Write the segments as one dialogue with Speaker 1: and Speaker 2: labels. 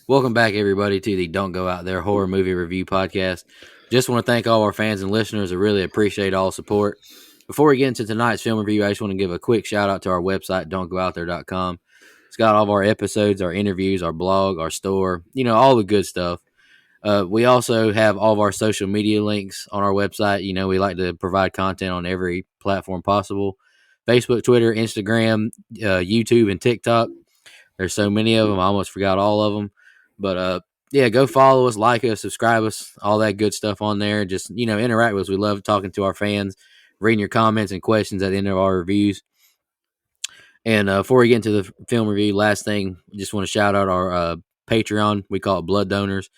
Speaker 1: Welcome back, everybody, to the Don't Go Out There Horror Movie Review Podcast. Just want to thank all our fans and listeners. I really appreciate all support. Before we get into tonight's film review, I just want to give a quick shout out to our website, don'tgoouthere.com. It's got all of our episodes, our interviews, our blog, our store, all the good stuff. We also have all of our social media links on our website. We like to provide content on every platform possible: Facebook, Twitter, Instagram, YouTube, and TikTok. There's so many of them, I almost forgot all of them. But yeah, go follow us, like us, subscribe us, all that good stuff on there. Just interact with us. We love talking to our fans, reading your comments and questions at the end of our reviews. And before we get into the film review, last thing, just want to shout out our Patreon. We call it Blood Donors.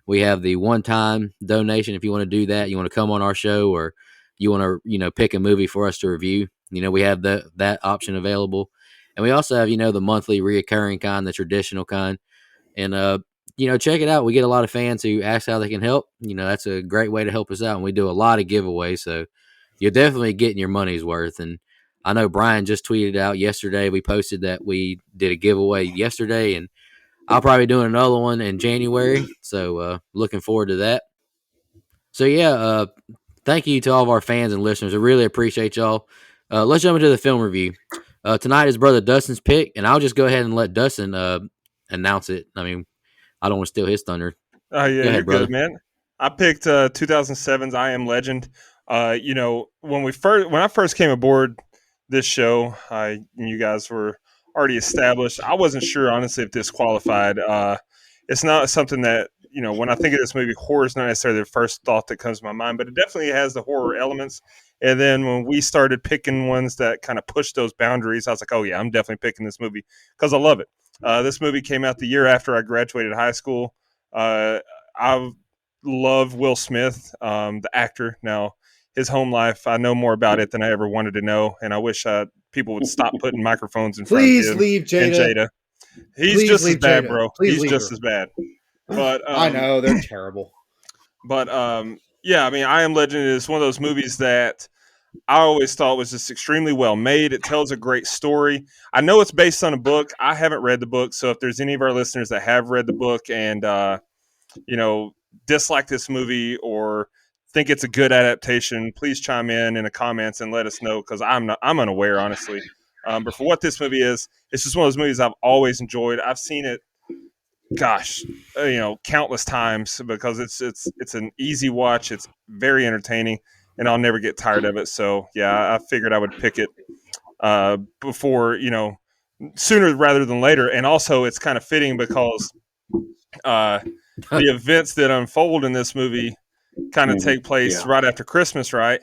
Speaker 1: We have the one-time donation. If you want to do that, you want to come on our show, or you want to pick a movie for us to review, we have that option available. And we also have the monthly reoccurring kind, the traditional kind. And check it out. We get a lot of fans who ask how they can help. That's a great way to help us out. And we do a lot of giveaways, so you're definitely getting your money's worth. And I know Brian just tweeted out yesterday. We posted that we did a giveaway yesterday, and I'll probably do another one in January. So looking forward to that. So yeah, thank you to all of our fans and listeners. I really appreciate y'all. Let's jump into the film review. Tonight is Brother Dustin's pick, and I'll just go ahead and let Dustin announce it. I mean, I don't want to steal his thunder.
Speaker 2: Oh, yeah, you're good, man. I picked 2007's I Am Legend. When I first came aboard this show, you guys were already established. I wasn't sure, honestly, if this qualified. It's not something that, when I think of this movie, horror is not necessarily the first thought that comes to my mind, but it definitely has the horror elements. And then when we started picking ones that kind of push those boundaries, I was like, oh, yeah, I'm definitely picking this movie because I love it. This movie came out the year after I graduated high school. I love Will Smith, the actor. Now, his home life, I know more about it than I ever wanted to know, and I wish people would stop putting microphones in front of him.
Speaker 3: Please leave Jada.
Speaker 2: And Jada. He's just as bad, bro. He's just as bad. But
Speaker 3: I know, they're terrible.
Speaker 2: But yeah, I mean, I Am Legend is one of those movies that I always thought was just extremely well made. It tells a great story. I know it's based on a book. I haven't read the book, so if there's any of our listeners that have read the book and dislike this movie or think it's a good adaptation, please chime in the comments and let us know, because I'm unaware, honestly. But for what this movie is, it's just one of those movies I've always enjoyed. I've seen it, countless times, because it's an easy watch. It's very entertaining, and I'll never get tired of it. So yeah, I figured I would pick it before, sooner rather than later. And also it's kind of fitting because the events that unfold in this movie kind of take place right after Christmas, right?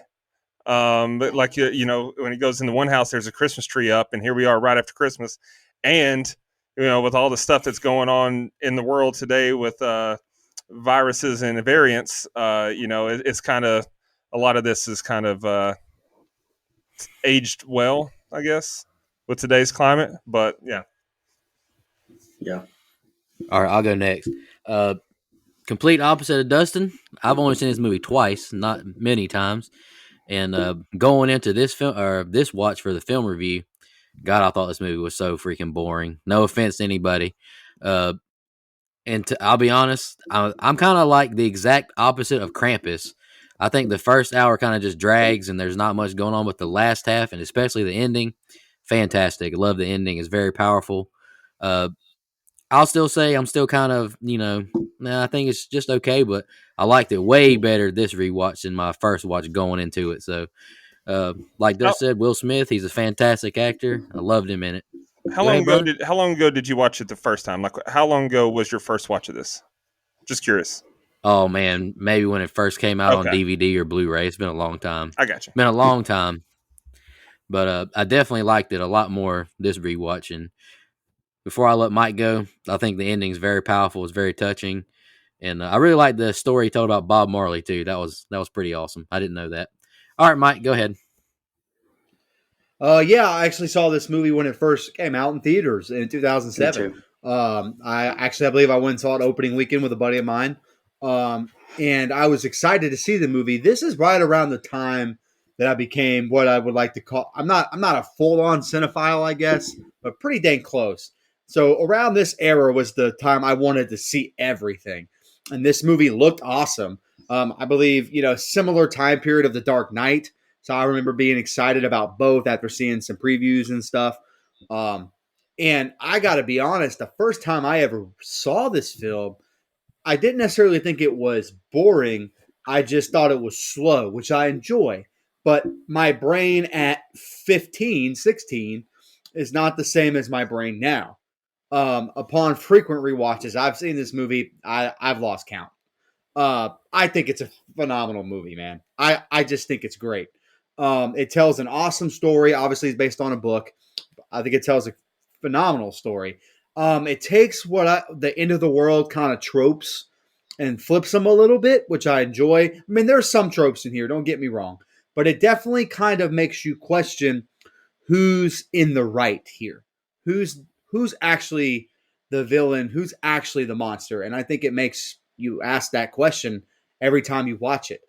Speaker 2: But like, when he goes into one house, there's a Christmas tree up, and here we are right after Christmas. And, with all the stuff that's going on in the world today with viruses and variants, it's kind of, a lot of this is kind of aged well, I guess, with today's climate. But yeah.
Speaker 3: Yeah.
Speaker 1: All right, I'll go next. Complete opposite of Dustin. I've only seen this movie twice, not many times. And going into this film, or this watch for the film review, God, I thought this movie was so freaking boring. No offense to anybody. I'll be honest, I'm kind of like the exact opposite of Krampus. I think the first hour kind of just drags, and there's not much going on, with the last half, and especially the ending, fantastic. I love the ending. It's very powerful. I'll still say I'm still kind of, I think it's just okay, but I liked it way better this rewatch than my first watch going into it. So, like Dust said, Will Smith, he's a fantastic actor. I loved him in it.
Speaker 2: How long ago did you watch it the first time? Like, how long ago was your first watch of this? Just curious.
Speaker 1: Oh man, maybe when it first came out on DVD or Blu-ray. It's been a long time.
Speaker 2: I got you.
Speaker 1: Been a long time. But I definitely liked it a lot more this rewatch. And before I let Mike go, I think the ending is very powerful. It's very touching. And I really like the story he told about Bob Marley too. That was pretty awesome. I didn't know that. All right, Mike, go ahead.
Speaker 3: Yeah, I actually saw this movie when it first came out in theaters in 2007. I believe I went and saw it opening weekend with a buddy of mine. And I was excited to see the movie. This is right around the time that I became what I would like to call, I'm not a full-on cinephile, I guess, but pretty dang close. So around this era was the time I wanted to see everything, and this movie looked awesome. I believe similar time period of The Dark Knight. So I remember being excited about both after seeing some previews and stuff. Um, and I got to be honest, the first time I ever saw this film, I didn't necessarily think it was boring. I just thought it was slow, which I enjoy. But my brain at 15, 16 is not the same as my brain now. Upon frequent rewatches, I've seen this movie. I've lost count. I think it's a phenomenal movie, man. I just think it's great. It tells an awesome story. Obviously, it's based on a book. I think it tells a phenomenal story. It takes the end of the world kind of tropes and flips them a little bit, which I enjoy. I mean, there's some tropes in here, don't get me wrong, but it definitely kind of makes you question who's in the right here. Who's actually the villain, who's actually the monster. And I think it makes you ask that question every time you watch it.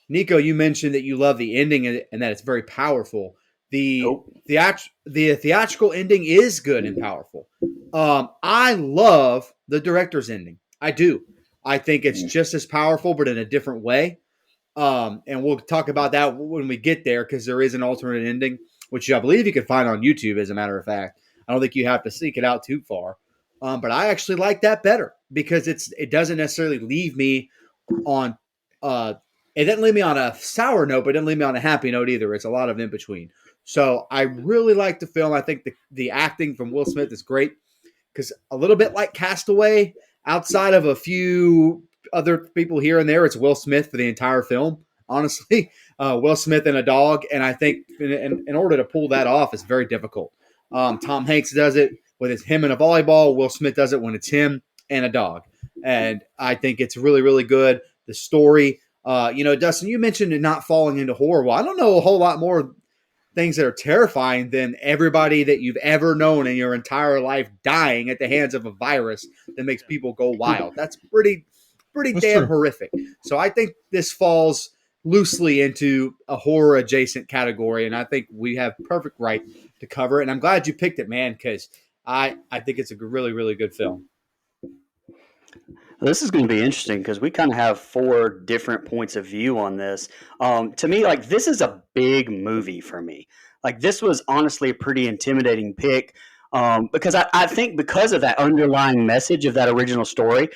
Speaker 3: Nico, you mentioned that you love the ending and that it's very powerful. The theatrical ending is good and powerful. I love the director's ending. I do. I think it's just as powerful, but in a different way. And we'll talk about that when we get there because there is an alternate ending, which I believe you can find on YouTube, as a matter of fact. I don't think you have to seek it out too far. But I actually like that better because it doesn't necessarily leave me on it didn't leave me on a sour note, but it didn't leave me on a happy note either. It's a lot of in between. So I really like the film. I think the acting from Will Smith is great because a little bit like Castaway, outside of a few other people here and there, it's Will Smith for the entire film. Honestly, Will Smith and a dog, and I think in order to pull that off, it's very difficult. Tom Hanks does it with him and a volleyball. Will Smith does it when it's him and a dog, and I think it's really, really good. The story, Dustin, you mentioned it not falling into horror. Well, I don't know a whole lot more things that are terrifying than everybody that you've ever known in your entire life dying at the hands of a virus that makes people go wild. That's pretty damn horrific. So I think this falls loosely into a horror adjacent category, and I think we have perfect right to cover it. And I'm glad you picked it, man, because I think it's a really, really good film.
Speaker 4: This is going to be interesting because we kind of have 4 different points of view on this. To me, like, this is a big movie for me. Like, this was honestly a pretty intimidating pick because I think because of that underlying message of that original story,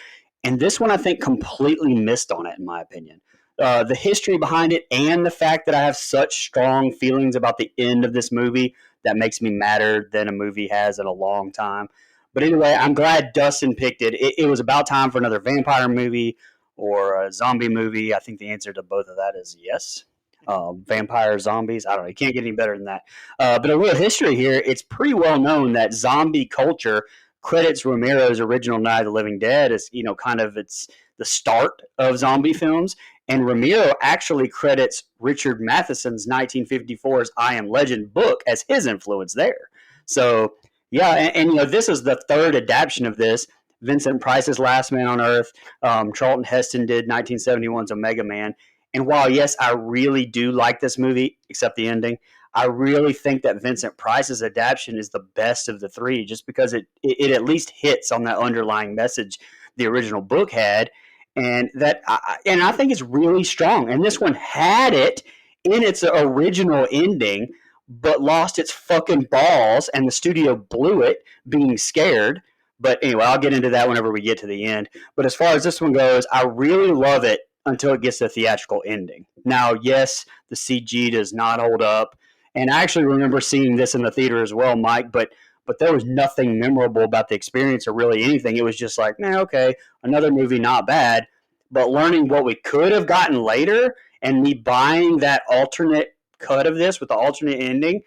Speaker 4: and this one I think completely missed on it, in my opinion. The history behind it and the fact that I have such strong feelings about the end of this movie that makes me madder than a movie has in a long time. But anyway, I'm glad Dustin picked it. It was about time for another vampire movie or a zombie movie. I think the answer to both of that is yes. Vampire zombies. I don't know. You can't get any better than that. But a little history here. It's pretty well known that zombie culture credits Romero's original Night of the Living Dead as, kind of it's the start of zombie films. And Romero actually credits Richard Matheson's 1954's I Am Legend book as his influence there. So yeah, and this is the third adaptation of this. Vincent Price's Last Man on Earth. Charlton Heston did 1971's Omega Man. And while, yes, I really do like this movie, except the ending, I really think that Vincent Price's adaptation is the best of the 3 just because it at least hits on that underlying message the original book had. And I think it's really strong. And this one had it in its original ending, but lost its fucking balls, and the studio blew it, being scared. But anyway, I'll get into that whenever we get to the end. But as far as this one goes, I really love it until it gets to the theatrical ending. Now, yes, the CG does not hold up. And I actually remember seeing this in the theater as well, Mike, but there was nothing memorable about the experience or really anything. It was just like, okay, another movie, not bad. But learning what we could have gotten later and me buying that alternate cut of this with the alternate ending,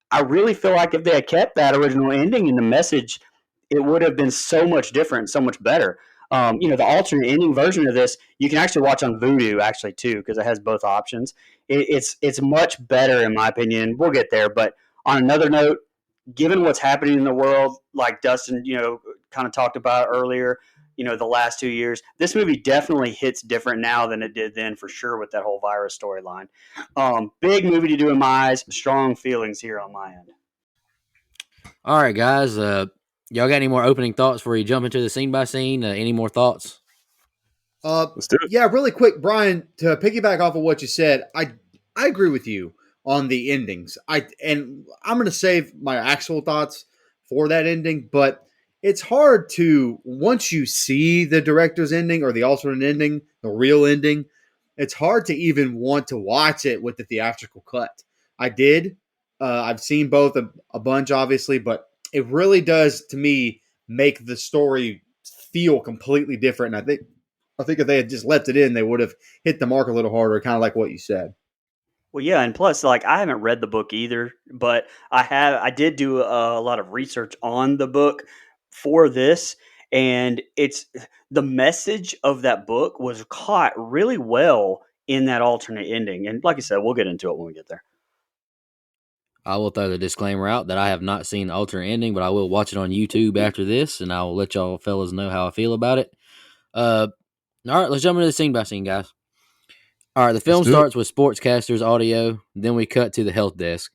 Speaker 4: I really feel like if they had kept that original ending and the message, it would have been so much different, so much better. The alternate ending version of this, you can actually watch on Vudu actually too, because it has both options. It's much better in my opinion. We'll get there, but on another note, given what's happening in the world, like Dustin, kind of talked about earlier, the last 2 years, this movie definitely hits different now than it did then for sure with that whole virus storyline. Big movie to do in my eyes. Strong feelings here on my end.
Speaker 1: All right, guys. Y'all got any more opening thoughts before you jump into the scene by scene? Any more thoughts?
Speaker 2: Let's do it.
Speaker 3: Yeah, really quick, Brian. To piggyback off of what you said, I agree with you on the endings. I'm going to save my actual thoughts for that ending, but it's hard to once you see the director's ending or the alternate ending, the real ending. It's hard to even want to watch it with the theatrical cut. I did. I've seen both a bunch, obviously, but it really does to me make the story feel completely different. And I think if they had just left it in, they would have hit the mark a little harder, kind of like what you said.
Speaker 4: Well, yeah, and plus, like I haven't read the book either, but I did do a lot of research on the book for this, and it's the message of that book was caught really well in that alternate ending. And like I said, we'll get into it when we get there.
Speaker 1: I will throw the disclaimer out that I have not seen the alternate ending, but I will watch it on YouTube after this, and I will let y'all fellas know how I feel about it. All right, let's jump into the scene by scene, guys. All right, the film starts with sportscasters audio, then we cut to the health desk.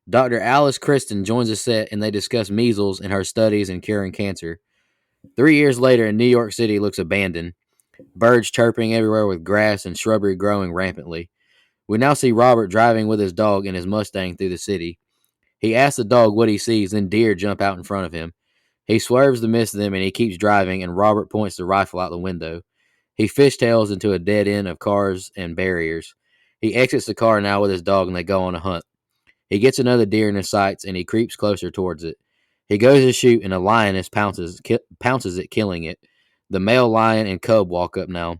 Speaker 1: Dr. Alice Kristen joins the set, and they discuss measles and her studies in curing cancer. 3 years later, in New York City looks abandoned. Birds chirping everywhere with grass and shrubbery growing rampantly. We now see Robert driving with his dog and his Mustang through the city. He asks the dog what he sees, then deer jump out in front of him. He swerves to miss them, and he keeps driving, and Robert points the rifle out the window. He fishtails into a dead end of cars and barriers. He exits the car now with his dog, and they go on a hunt. He gets another deer in his sights, and he creeps closer towards it. He goes to shoot, and a lioness pounces it, killing it. The male lion and cub walk up now.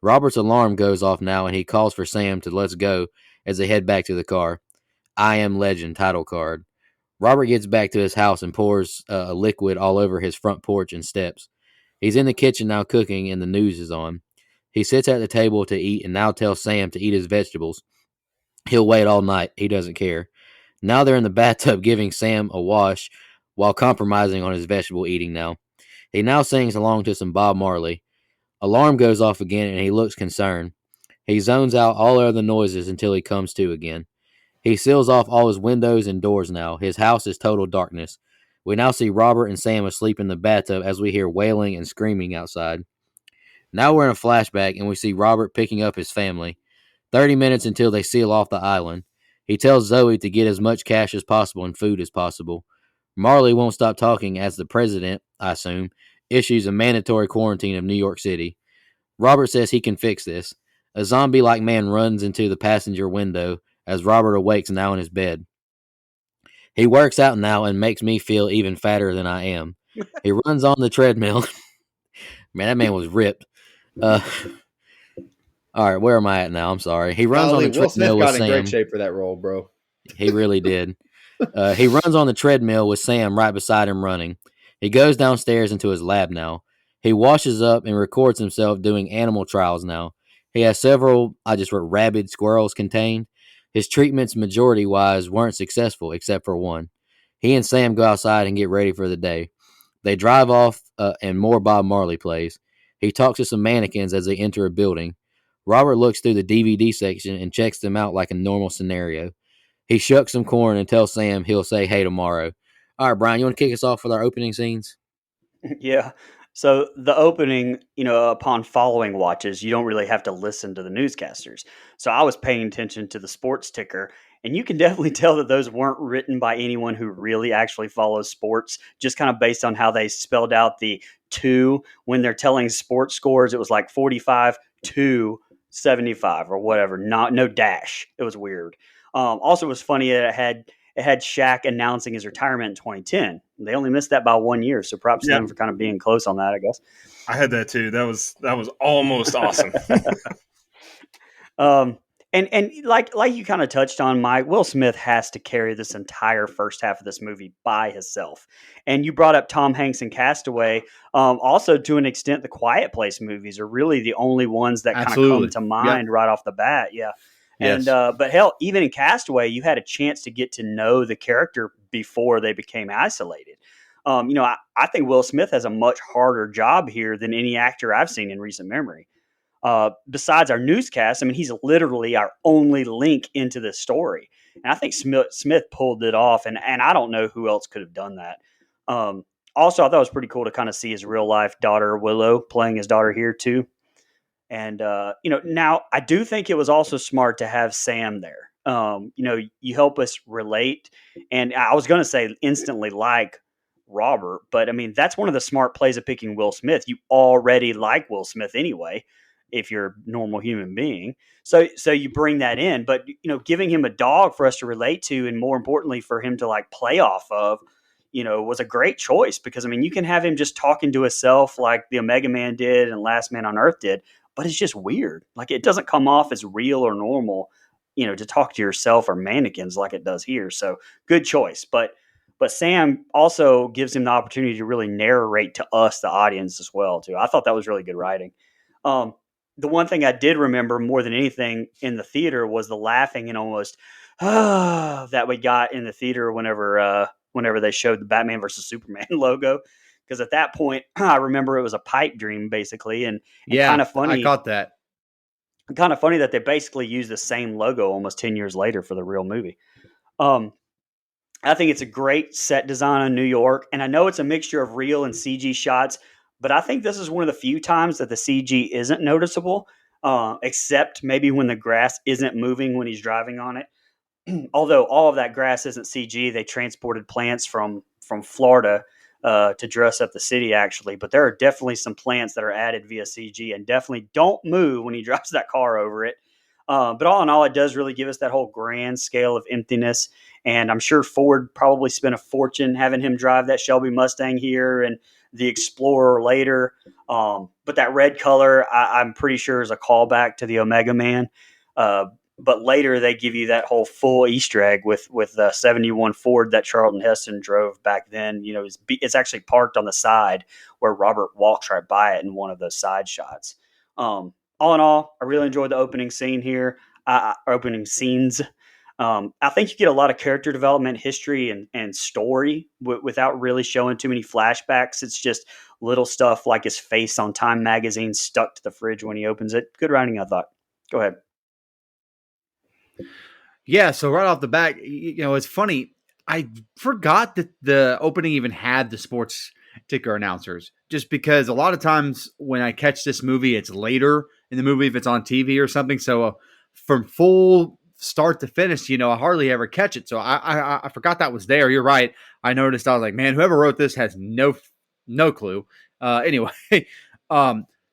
Speaker 1: Robert's alarm goes off now, and he calls for Sam to let's go as they head back to the car. I Am Legend title card. Robert gets back to his house and pours a liquid all over his front porch and steps. He's in the kitchen now cooking, and the news is on. He sits at the table to eat and now tells Sam to eat his vegetables. He'll wait all night. He doesn't care. Now they're in the bathtub giving Sam a wash while compromising on his vegetable eating now. He now sings along to some Bob Marley. Alarm goes off again, and he looks concerned. He zones out all other noises until he comes to again. He seals off all his windows and doors now. His house is total darkness. We now see Robert and Sam asleep in the bathtub as we hear wailing and screaming outside. Now we're in a flashback, and we see Robert picking up his family. 30 minutes until they seal off the island. He tells Zoe to get as much cash as possible and food as possible. Marley won't stop talking as the president, I assume, issues a mandatory quarantine of New York City. Robert says he can fix this. A zombie-like man runs into the passenger window as Robert awakes now in his bed. He works out now and makes me feel even fatter than I am. He runs on the treadmill. Man, that man was ripped. All right, where am I at now? I'm sorry. He runs on the
Speaker 3: Will Smith
Speaker 1: treadmill with
Speaker 3: got in great
Speaker 1: Sam.
Speaker 3: shape for that role, bro.
Speaker 1: He really did. He runs on the treadmill with Sam right beside him running. He goes downstairs into his lab now. He washes up and records himself doing animal trials now. He has several, I just wrote rabid squirrels contained. His treatments, majority-wise, weren't successful except for one. He and Sam go outside and get ready for the day. They drive off and more Bob Marley plays. He talks to some mannequins as they enter a building. Robert looks through the DVD section and checks them out like a normal scenario. He shucks some corn and tells Sam he'll say hey tomorrow. All right, Brian, you want to kick us off with our opening scenes?
Speaker 4: Yeah. So the opening, upon following watches, you don't really have to listen to the newscasters. So I was paying attention to the sports ticker, and you can definitely tell that those weren't written by anyone who really actually follows sports, just kind of based on how they spelled out the two when they're telling sports scores. It was like 45 to 75 or whatever, no dash. It was weird. Also, it was funny that it had Shaq announcing his retirement in 2010. They only missed that by 1 year, so props to them for kind of being close on that, I guess.
Speaker 2: I had that too. That was almost awesome.
Speaker 4: And like you kind of touched on, Mike, Will Smith has to carry this entire first half of this movie by himself. And you brought up Tom Hanks and Castaway. Also, to an extent, the Quiet Place movies are really the only ones that kind of come to mind right off the bat. Yeah. And but hell, even in Castaway, you had a chance to get to know the character before they became isolated. I think Will Smith has a much harder job here than any actor I've seen in recent memory. Besides our newscast, I mean, he's literally our only link into this story. And I think Smith pulled it off, and I don't know who else could have done that. Also, I thought it was pretty cool to kind of see his real life daughter Willow playing his daughter here too. And now I do think it was also smart to have Sam there. You help us relate, and I was going to say instantly like Robert, but I mean that's one of the smart plays of picking Will Smith. You already like Will Smith anyway, if you're a normal human being. So you bring that in, but giving him a dog for us to relate to, and more importantly for him to like play off of, was a great choice because I mean you can have him just talking to himself like the Omega Man did and Last Man on Earth did, but it's just weird. Like it doesn't come off as real or normal, to talk to yourself or mannequins like it does here. So good choice. But Sam also gives him the opportunity to really narrate to us, the audience, as well too. I thought that was really good writing. The one thing I did remember more than anything in the theater was the laughing and almost that we got in the theater whenever they showed the Batman versus Superman logo. Because at that point, I remember it was a pipe dream, basically, and kind of funny.
Speaker 3: I caught that.
Speaker 4: Kind of funny that they basically used the same logo almost 10 years later for the real movie. I think it's a great set design in New York, and I know it's a mixture of real and CG shots, but I think this is one of the few times that the CG isn't noticeable, except maybe when the grass isn't moving when he's driving on it. Although all of that grass isn't CG, they transported plants from Florida to dress up the city, actually. But there are definitely some plants that are added via CG and definitely don't move when he drives that car over it. But all in all, it does really give us that whole grand scale of emptiness. And I'm sure Ford probably spent a fortune having him drive that Shelby Mustang here and the Explorer later. But that red color, I'm pretty sure is a callback to the Omega Man. But later they give you that whole full Easter egg with the 71 Ford that Charlton Heston drove back then. It's actually parked on the side where Robert walks right by it in one of those side shots. All in all, I really enjoyed the opening scene here. Opening scenes. I think you get a lot of character development, history, and story without really showing too many flashbacks. It's just little stuff like his face on Time magazine stuck to the fridge when he opens it. Good writing, I thought. Go ahead.
Speaker 3: Yeah, so right off the bat, it's funny. I forgot that the opening even had the sports ticker announcers, just because a lot of times when I catch this movie, it's later in the movie if it's on TV or something. So from full start to finish, I hardly ever catch it. So I forgot that was there. You're right. I noticed. I was like, man, whoever wrote this has no clue. Anyway,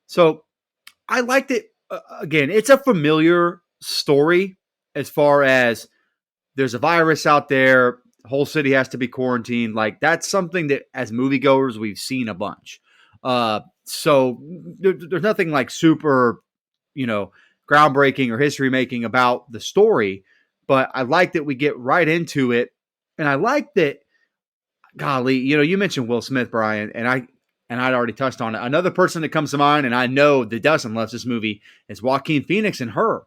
Speaker 3: so I liked it. Again, it's a familiar story. As far as there's a virus out there, the whole city has to be quarantined. Like that's something that as moviegoers, we've seen a bunch. So there's nothing like super, groundbreaking or history making about the story, but I like that we get right into it. And I like that, golly, you mentioned Will Smith, Brian, and I'd already touched on it. Another person that comes to mind, and I know that Dustin loves this movie, is Joaquin Phoenix and Her.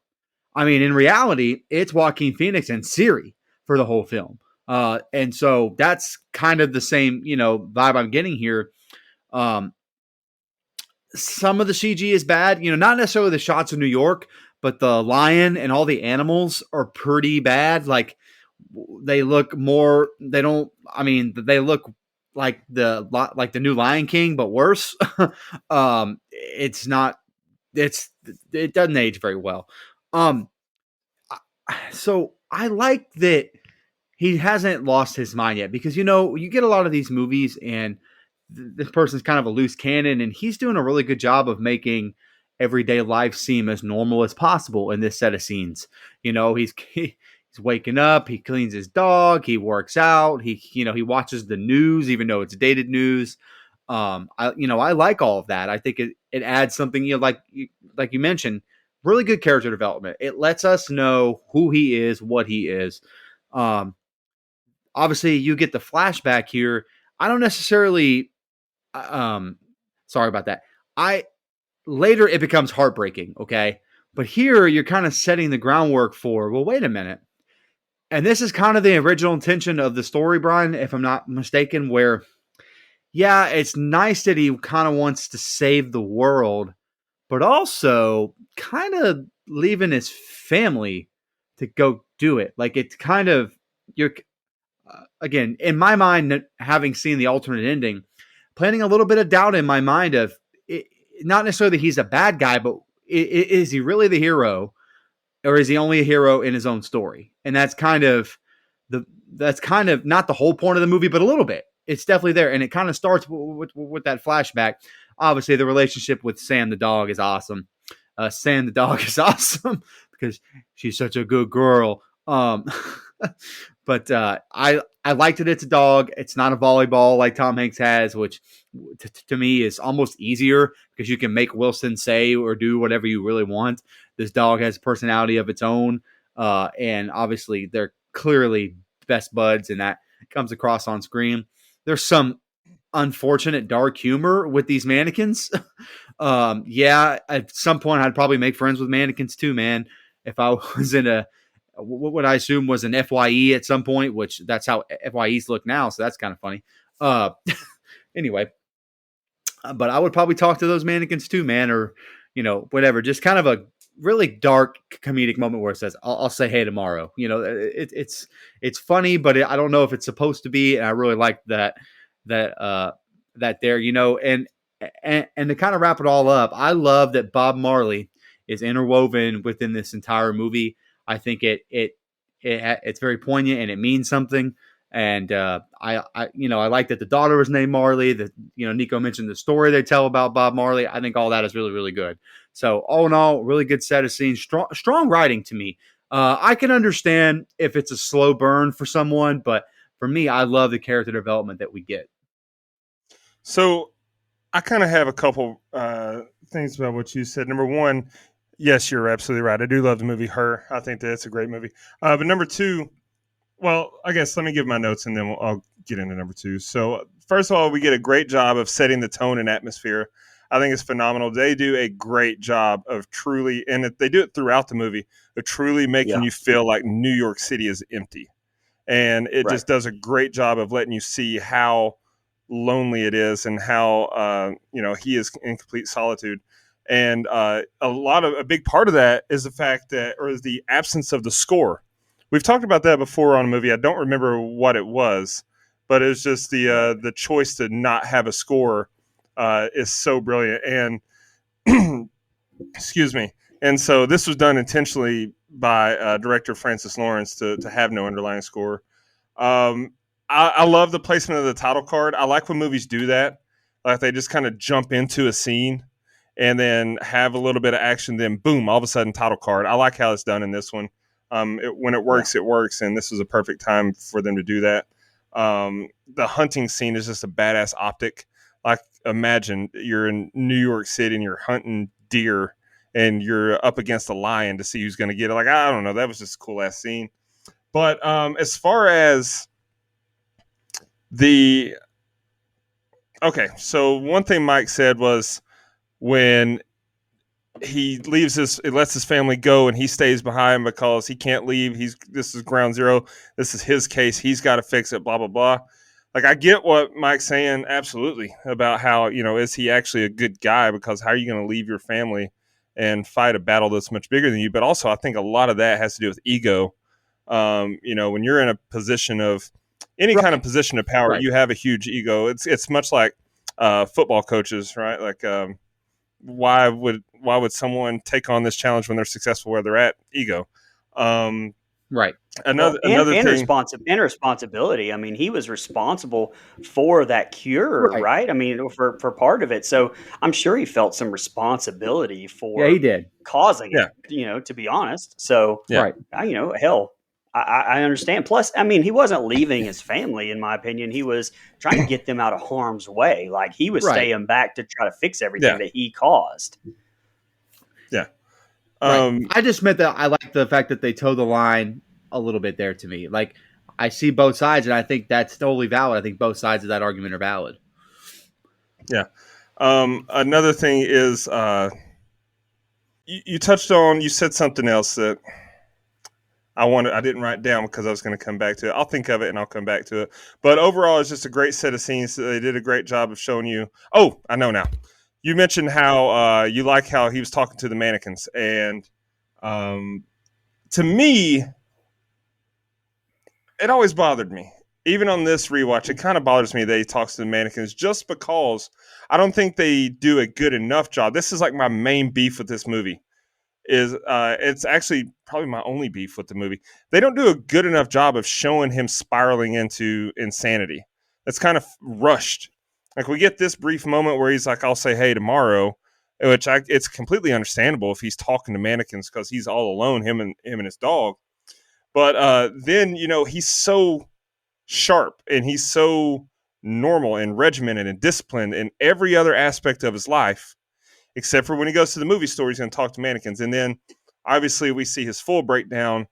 Speaker 3: I mean, in reality, it's Joaquin Phoenix and Siri for the whole film. And so that's kind of the same, vibe I'm getting here. Some of the CG is bad, not necessarily the shots of New York, but the lion and all the animals are pretty bad. Like they look they look like the new Lion King, but worse. It doesn't age very well. So I like that he hasn't lost his mind yet, because you get a lot of these movies and this person's kind of a loose cannon, and he's doing a really good job of making everyday life seem as normal as possible in this set of scenes. He's waking up, he cleans his dog, he works out, he watches the news even though it's dated news. I like all of that. I think it adds something, like you mentioned, really good character development. It lets us know who he is, what he is. Obviously, you get the flashback here. I don't necessarily. Sorry about that. Later it becomes heartbreaking. Okay, but here you're kind of setting the groundwork for. Well, wait a minute. And this is kind of the original intention of the story, Brian, if I'm not mistaken. Where, yeah, it's nice that he kind of wants to save the world, but also kind of leaving his family to go do it. Like it's kind of, again, in my mind, having seen the alternate ending, planting a little bit of doubt in my mind of not necessarily that he's a bad guy, but is he really the hero, or is he only a hero in his own story? And that's kind of not the whole point of the movie, but a little bit. It's definitely there, and it kind of starts with that flashback. Obviously, the relationship with Sam the dog is awesome. Sam the dog is awesome because she's such a good girl. But I liked it. It's a dog. It's not a volleyball like Tom Hanks has, which to me is almost easier because you can make Wilson say or do whatever you really want. This dog has a personality of its own, and obviously they're clearly best buds, and that comes across on screen. There's some unfortunate dark humor with these mannequins. Yeah, at some point I'd probably make friends with mannequins too, man. If I was in what I assume was an FYE at some point, which that's how FYEs look now. So that's kind of funny. Anyway, but I would probably talk to those mannequins too, man, or, whatever. Just kind of a really dark comedic moment where it says, I'll say, hey, tomorrow, it's funny, but I don't know if it's supposed to be. And I really like that there, and to kind of wrap it all up, I love that Bob Marley is interwoven within this entire movie. I think it's very poignant and it means something. And I like that the daughter was named Marley. That Nico mentioned the story they tell about Bob Marley. I think all that is really, really good. So all in all, really good set of scenes. Strong writing to me. I can understand if it's a slow burn for someone, but for me, I love the character development that we get.
Speaker 2: So I kind of have a couple things about what you said. Number one, yes, you're absolutely right. I do love the movie Her. I think that it's a great movie. But number two, well, I guess let me give my notes and then I'll get into number two. So first of all, we get a great job of setting the tone and atmosphere. I think it's phenomenal. They do a great job of truly, and they do it throughout the movie, of truly making you feel like New York City is empty. And it just does a great job of letting you see how lonely it is and how, he is in complete solitude. And a big part of that is the fact that, or is the absence of the score. We've talked about that before on a movie. I don't remember what it was, but it was just the choice to not have a score is so brilliant. And excuse me. And so this was done intentionally by director Francis Lawrence to have no underlying score. I love the placement of the title card. I like when movies do that. Like they just kind of jump into a scene and then have a little bit of action, then boom, all of a sudden title card. I like how it's done in this one. When it works, it works, and this is a perfect time for them to do that. The hunting scene is just a badass optic. Like imagine you're in New York City and you're hunting deer and you're up against a lion to see who's going to get it. Like, I don't know. That was just a cool ass scene. But as far as so one thing Mike said was when he lets his family go and he stays behind because he can't leave. This is ground zero. This is his case. He's got to fix it, blah, blah, blah. Like, I get what Mike's saying absolutely about how, is he actually a good guy? Because how are you going to leave your family and fight a battle that's much bigger than you? But also I think a lot of that has to do with ego. When you're in a position of any kind of position of power, you have a huge ego. It's much like football coaches, right? Like, why would someone take on this challenge when they're successful where they're at? Ego.
Speaker 3: Right.
Speaker 2: Another thing.
Speaker 4: Responsibility. I mean, he was responsible for that cure, right? I mean, for part of it. So I'm sure he felt some responsibility for
Speaker 3: he did.
Speaker 4: causing it, to be honest. So, hell, I understand. Plus, I mean, he wasn't leaving his family, in my opinion. He was trying to get them out of harm's way. Like he was staying back to try to fix everything that he caused.
Speaker 2: Yeah.
Speaker 3: I just meant that I like the fact that they toe the line a little bit there to me. Like I see both sides and I think that's totally valid. I think both sides of that argument are valid.
Speaker 2: Yeah. Another thing is you said something else that I didn't write down because I was going to come back to it. I'll think of it and I'll come back to it. But overall, it's just a great set of scenes. They did a great job of showing you. Oh, I know now. You mentioned how you like how he was talking to the mannequins. And to me, it always bothered me. even on this rewatch, it kind of bothers me that he talks to the mannequins just because I don't think they do a good enough job. This is like my main beef with this movie. It's actually probably my only beef with the movie. They don't do a good enough job of showing him spiraling into insanity. It's kind of rushed. Like we get this brief moment where he's like, "I'll say hey tomorrow," it's completely understandable if he's talking to mannequins because he's all alone, him and his dog. But then he's so sharp and he's so normal and regimented and disciplined in every other aspect of his life, except for when he goes to the movie store, he's going to talk to mannequins. And then obviously we see his full breakdown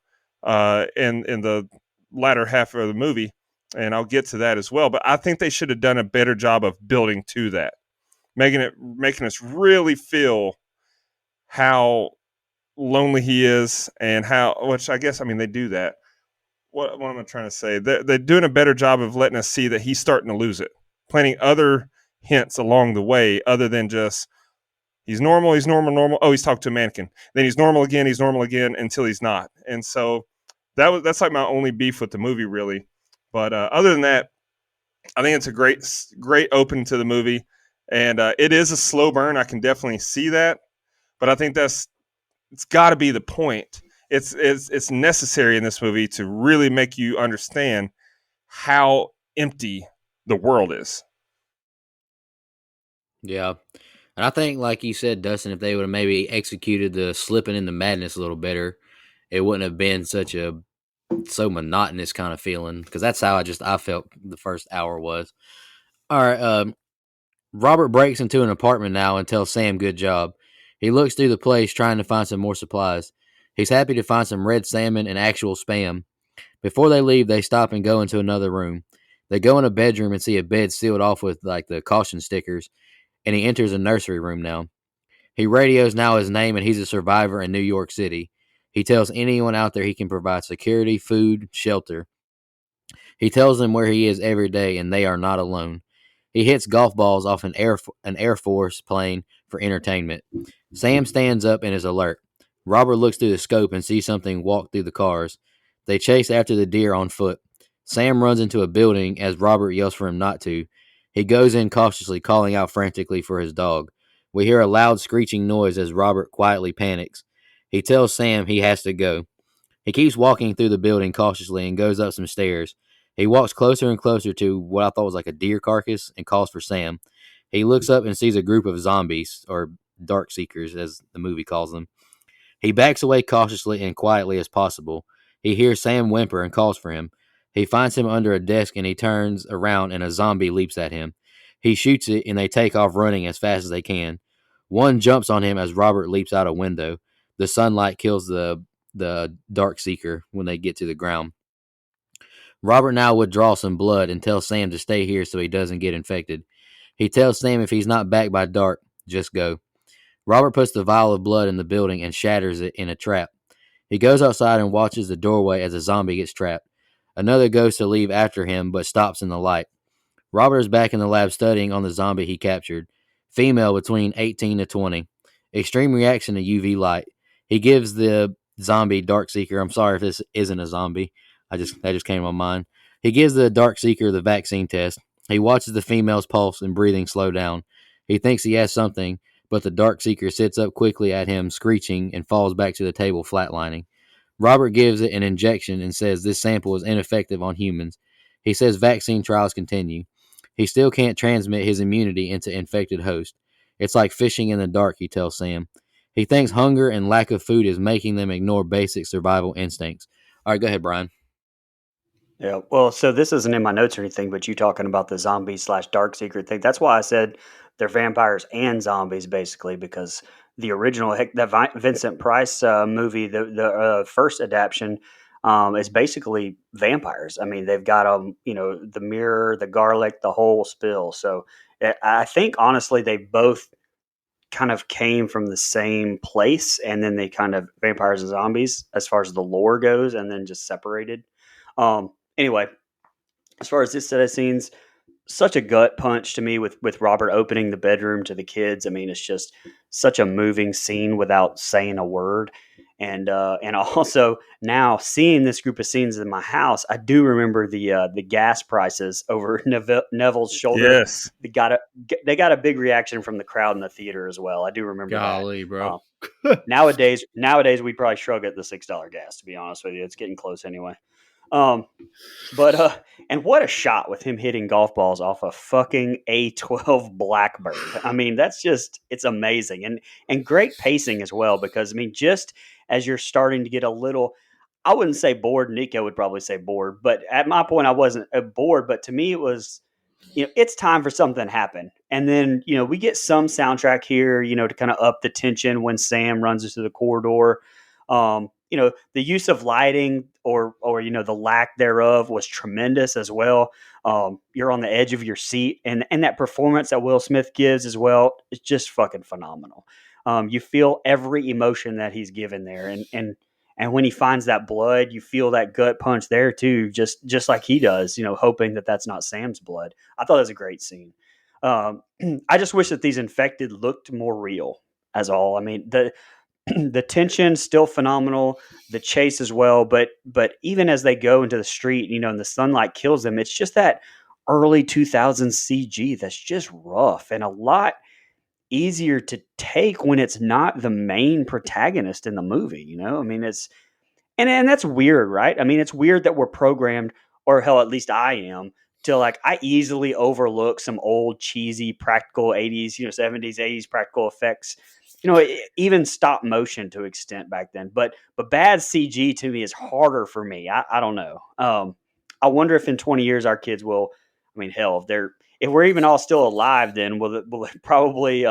Speaker 2: in the latter half of the movie, and I'll get to that as well. But I think they should have done a better job of building to that, making us really feel how lonely he is and which I guess, I mean, they do that. What am I trying to say? They're doing a better job of letting us see that he's starting to lose it, planting other hints along the way other than just he's normal. Oh, he's talking to a mannequin. Then he's normal again until he's not. And so that's like my only beef with the movie, really. But other than that, I think it's a great opening to the movie. And it is a slow burn. I can definitely see that. But I think it's got to be the point. It's necessary in this movie to really make you understand how empty the world is.
Speaker 1: Yeah. And I think, like you said, Dustin, if they would have maybe executed the slipping into madness a little better, it wouldn't have been so monotonous kind of feeling. Because that's how I felt the first hour was. All right. Robert breaks into an apartment now and tells Sam good job. He looks through the place trying to find some more supplies. He's happy to find some red salmon and actual Spam. Before they leave, they stop and go into another room. They go in a bedroom and see a bed sealed off with like the caution stickers, and he enters a nursery room now. He radios now his name, and he's a survivor in New York City. He tells anyone out there he can provide security, food, shelter. He tells them where he is every day, and they are not alone. He hits golf balls off an Air Force plane for entertainment. Sam stands up and is alert. Robert looks through the scope and sees something walk through the cars. They chase after the deer on foot. Sam runs into a building as Robert yells for him not to. He goes in cautiously, calling out frantically for his dog. We hear a loud screeching noise as Robert quietly panics. He tells Sam he has to go. He keeps walking through the building cautiously and goes up some stairs. He walks closer and closer to what I thought was like a deer carcass and calls for Sam. He looks up and sees a group of zombies, or dark seekers as the movie calls them. He backs away cautiously and quietly as possible. He hears Sam whimper and calls for him. He finds him under a desk and he turns around and a zombie leaps at him. He shoots it and they take off running as fast as they can. One jumps on him as Robert leaps out a window. The sunlight kills the dark seeker when they get to the ground. Robert now withdraws some blood and tells Sam to stay here so he doesn't get infected. He tells Sam if he's not back by dark, just go. Robert puts the vial of blood in the building and shatters it in a trap. He goes outside and watches the doorway as a zombie gets trapped. Another goes to leave after him but stops in the light. Robert is back in the lab studying on the zombie he captured. Female between 18 to 20. Extreme reaction to UV light. He gives the zombie Dark Seeker. I'm sorry if this isn't a zombie. That just came to my mind. He gives the Dark Seeker the vaccine test. He watches the female's pulse and breathing slow down. He thinks he has something, but the Dark Seeker sits up quickly at him, screeching, and falls back to the table, flatlining. Robert gives it an injection and says this sample is ineffective on humans. He says vaccine trials continue. He still can't transmit his immunity into infected hosts. It's like fishing in the dark, he tells Sam. He thinks hunger and lack of food is making them ignore basic survival instincts. All right, go ahead, Brian.
Speaker 4: Yeah, well, so this isn't in my notes or anything, but you talking about the zombie slash dark secret thing. That's why I said they're vampires and zombies, basically, because the original, heck, that Vincent Price movie, the first adaptation, is basically vampires. I mean, they've got the mirror, the garlic, the whole spill. So I think honestly, they both kind of came from the same place, and then they kind of vampires and zombies as far as the lore goes, and then just separated. Anyway, as far as this set of scenes, such a gut punch to me with Robert opening the bedroom to the kids. I mean, it's just such a moving scene without saying a word. And also now seeing this group of scenes in my house, I do remember the gas prices over Neville's shoulder.
Speaker 2: Yes.
Speaker 4: They got a big reaction from the crowd in the theater as well. I do remember
Speaker 3: Golly,
Speaker 4: that.
Speaker 3: bro.
Speaker 4: Nowadays we'd probably shrug at the $6 gas. To be honest with you, it's getting close anyway. But and what a shot with him hitting golf balls off a fucking A12 Blackbird. I mean, it's amazing and great pacing as well, because I mean, just as you're starting to get a little, I wouldn't say bored. Nico would probably say bored, but at my point, I wasn't bored. But to me, it was, it's time for something to happen. And then, we get some soundtrack here, to kind of up the tension when Sam runs into the corridor. The use of lighting or the lack thereof was tremendous as well. You're on the edge of your seat, and that performance that Will Smith gives as well is just fucking phenomenal. You feel every emotion that he's given there, and when he finds that blood, you feel that gut punch there too, just like he does, hoping that that's not Sam's blood. I thought it was a great scene. I just wish that these infected looked more real, as all. I mean, the tension still phenomenal, the chase as well, but even as they go into the street, and the sunlight kills them, it's just that early 2000s CG that's just rough and a lot easier to take when it's not the main protagonist in the movie. I mean, it's and that's weird, right? I mean, it's weird that we're programmed, or hell, at least I am, to like, I easily overlook some old cheesy practical 80s, 70s, 80s practical effects, even stop motion to extent back then. But bad CG to me is harder for me. I don't know. I wonder if in 20 years our kids will. I mean, hell, if we're even all still alive, then will it probably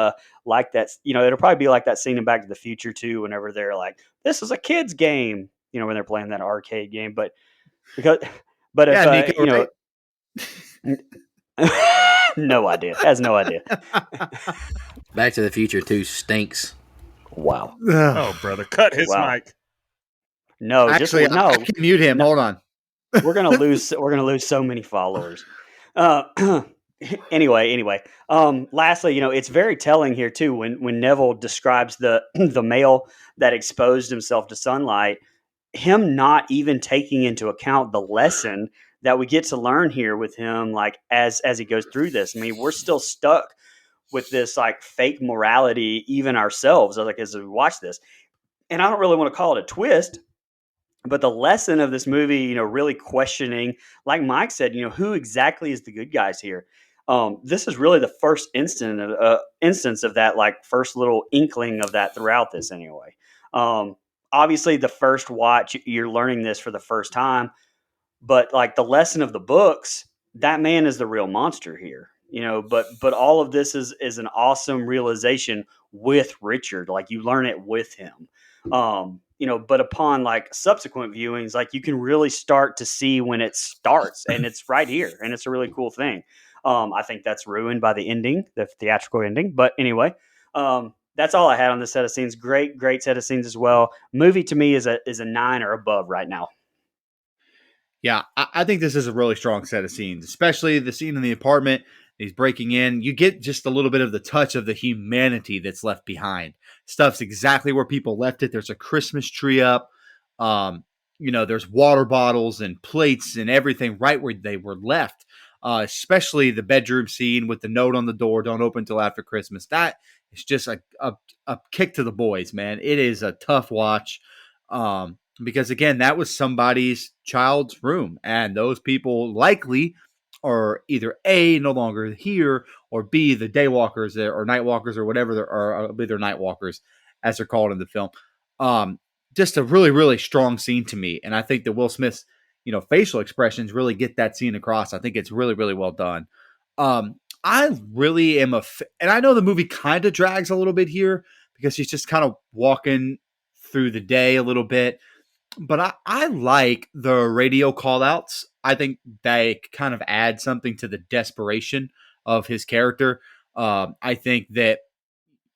Speaker 4: like that? It'll probably be like that scene in Back to the Future too. Whenever they're like, "This is a kid's game," when they're playing that arcade game. But if
Speaker 3: Nico,
Speaker 4: no idea. Has no idea.
Speaker 1: Back to the Future 2 stinks.
Speaker 4: Wow.
Speaker 2: Oh, brother, cut his mic.
Speaker 4: No,
Speaker 3: actually,
Speaker 4: no.
Speaker 3: I can mute him. Hold on.
Speaker 4: We're gonna lose so many followers. Anyway. Lastly, it's very telling here too when Neville describes the male that exposed himself to sunlight, him not even taking into account the lesson that we get to learn here with him, like as he goes through this. I mean, we're still stuck with this like fake morality, even ourselves, like as we watch this. And I don't really want to call it a twist, but the lesson of this movie, really questioning, like Mike said, who exactly is the good guys here? This is really the first instance of that, like first little inkling of that throughout this anyway. Obviously the first watch, you're learning this for the first time, but like the lesson of the books, that man is the real monster here, but all of this is an awesome realization with Richard. Like you learn it with him. But upon like subsequent viewings, like you can really start to see when it starts, and it's right here, and it's a really cool thing. I think that's ruined by the ending, the theatrical ending. But anyway, that's all I had on this set of scenes. Great set of scenes as well. Movie to me is a 9 or above right now.
Speaker 3: Yeah, I think this is a really strong set of scenes, especially the scene in the apartment. He's breaking in. You get just a little bit of the touch of the humanity that's left behind. Stuff's exactly where people left it. There's a Christmas tree up. There's water bottles and plates and everything right where they were left. Especially the bedroom scene with the note on the door, "Don't open till after Christmas." That is just a kick to the boys, man. It is a tough watch. Because again, that was somebody's child's room, and those people likely are either A, no longer here, or B, the daywalkers or nightwalkers or whatever they're nightwalkers as they're called in the film. Just a really, really strong scene to me, and I think that Will Smith's facial expressions really get that scene across. I think it's really, really well done. I really am and I know the movie kind of drags a little bit here because he's just kind of walking through the day a little bit. But I like the radio call-outs. I think they kind of add something to the desperation of his character. I think that,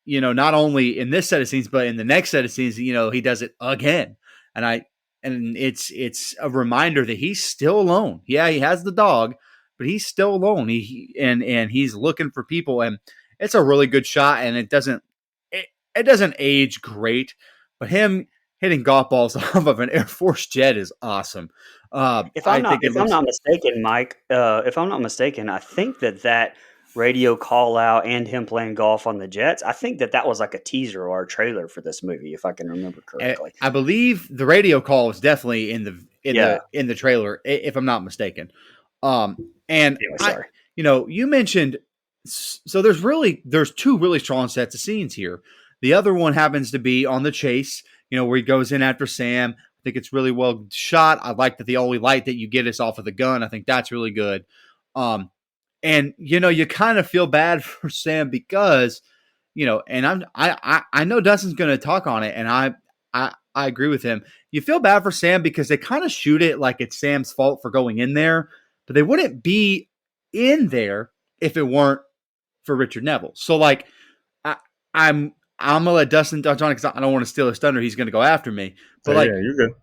Speaker 3: not only in this set of scenes, but in the next set of scenes, he does it again. And it's a reminder that he's still alone. Yeah, he has the dog, but he's still alone. And he's looking for people. And it's a really good shot. And it doesn't age great, but him hitting golf balls off of an Air Force jet is awesome.
Speaker 4: If
Speaker 3: I
Speaker 4: I'm not
Speaker 3: think it
Speaker 4: if I'm
Speaker 3: looks.
Speaker 4: not mistaken, Mike, if I'm not mistaken, I think that radio call out and him playing golf on the Jets, I think that was like a teaser or a trailer for this movie, if I can remember correctly.
Speaker 3: I believe the radio call is definitely
Speaker 4: Yeah.
Speaker 3: in the trailer, if I'm not mistaken. And
Speaker 4: Anyway, sorry.
Speaker 3: you mentioned, so there's two really strong sets of scenes here. The other one happens to be on the chase, where he goes in after Sam. I think it's really well shot. I like that the only light that you get is off of the gun. I think that's really good. And you kind of feel bad for Sam because, and I know Dustin's going to talk on it, and I agree with him. You feel bad for Sam because they kind of shoot it like it's Sam's fault for going in there, but they wouldn't be in there if it weren't for Richard Neville. So like, I'm gonna let Dustin touch on it because I don't want to steal his thunder. He's going to go after me, but
Speaker 2: yeah, you're good.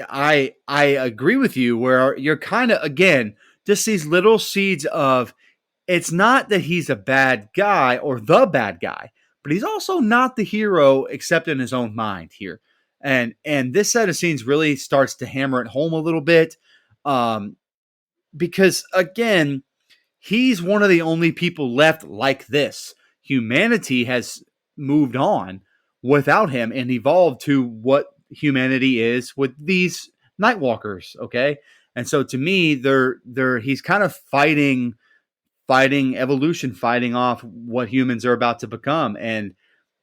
Speaker 3: I agree with you where you're kind of, again, just these little seeds of, it's not that he's a bad guy or the bad guy, but he's also not the hero except in his own mind here. And this set of scenes really starts to hammer it home a little bit. Because again, he's one of the only people left like this. Humanity has moved on without him and evolved to what humanity is with these Nightwalkers. Okay. And so to me, he's kind of fighting evolution, fighting off what humans are about to become. And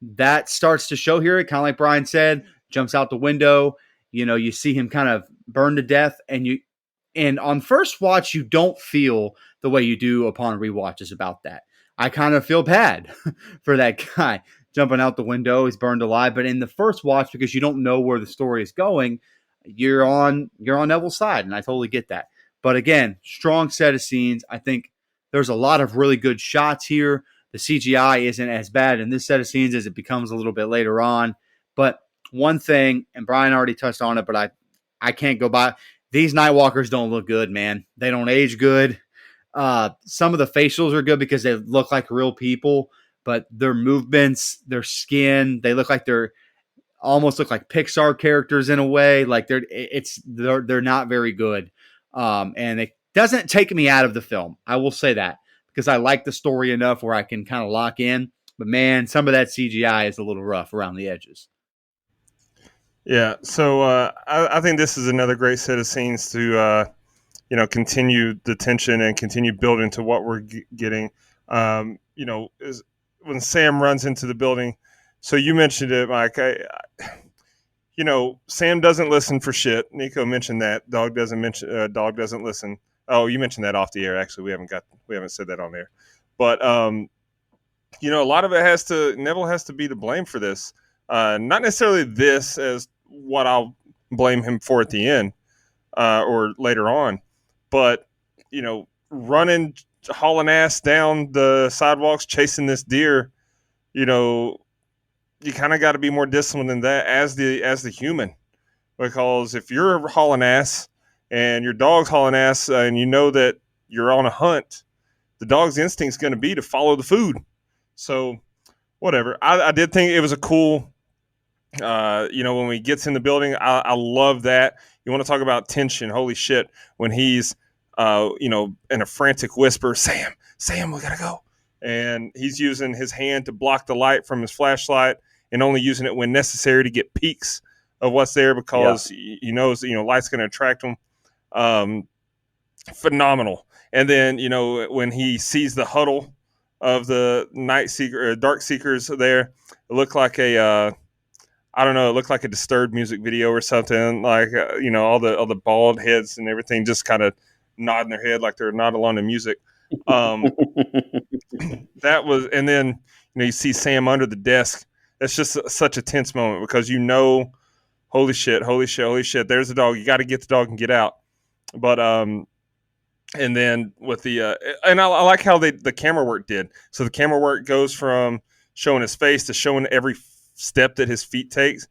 Speaker 3: that starts to show here. Kind of like Brian said, jumps out the window. You see him kind of burn to death, and on first watch, you don't feel the way you do upon rewatches about that. I kind of feel bad for that guy jumping out the window. He's burned alive. But in the first watch, because you don't know where the story is going, you're on Neville's side, and I totally get that. But again, strong set of scenes. I think there's a lot of really good shots here. The CGI isn't as bad in this set of scenes as it becomes a little bit later on. But one thing, and Brian already touched on it, but I can't go by. These Nightwalkers don't look good, man. They don't age good. Some of the facials are good because they look like real people, but their movements, their skin, they almost look like Pixar characters in a way. Like they're not very good. And it doesn't take me out of the film. I will say that because I like the story enough where I can kind of lock in. But man, some of that CGI is a little rough around the edges.
Speaker 2: Yeah, so I think this is another great set of scenes to continue the tension and continue building to what we're getting. Is when Sam runs into the building. So you mentioned it, Mike. Sam doesn't listen for shit. Nico mentioned that. Dog doesn't listen. Oh, you mentioned that off the air. Actually, we haven't said that on air. But a lot of it Neville has to be to blame for this. Not necessarily this as what I'll blame him for at the end or later on, but running, hauling ass down the sidewalks, chasing this deer. You kind of got to be more disciplined than that as the human, because if you're hauling ass and your dog's hauling ass and you know that you're on a hunt, the dog's instinct is going to be to follow the food. So whatever. I did think it was a cool, when he gets in the building, I love that. You want to talk about tension. Holy shit. When he's, in a frantic whisper, Sam, we gotta go. And he's using his hand to block the light from his flashlight and only using it when necessary to get peeks of what's there because he knows, light's going to attract him. Phenomenal. And then, when he sees the huddle of the dark seekers there, it looked like it looked like a Disturbed music video or something, like, all the bald heads and everything just kind of nodding their head like they're not along to music. That was, and then, you see Sam under the desk. That's just such a tense moment because holy shit, there's the dog. You got to get the dog and get out. But, and then with the, and I like how the camera work did. So the camera work goes from showing his face to showing every step that his feet takes.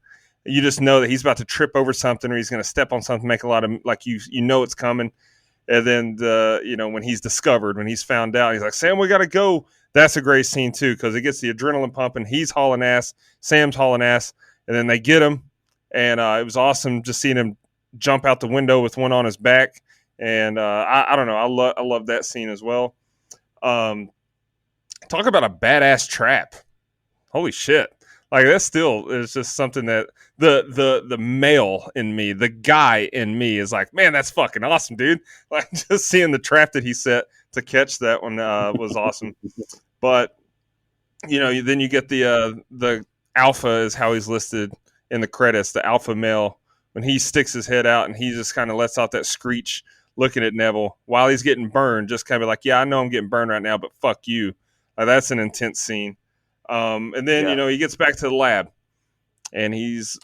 Speaker 2: You just know that he's about to trip over something or he's going to step on something, make a lot of, like, it's coming. And then when he's discovered, when he's found out, he's like, Sam, we got to go. That's a great scene too, because it gets the adrenaline pumping. He's hauling ass. Sam's hauling ass. and then they get him, and it was awesome just seeing him jump out the window with one on his back. And I don't know, I love that scene as well. Talk about a badass trap. Holy shit. Like that still is just something that the male in me, the guy in me is like, man, that's fucking awesome, dude. Like just seeing the trap that he set to catch that one was awesome. But then you get the alpha is how he's listed in the credits, the alpha male, when he sticks his head out and he just kind of lets out that screech looking at Neville while he's getting burned, just kind of like, yeah, I know I'm getting burned right now, but fuck you. That's an intense scene. And then, he gets back to the lab and he's,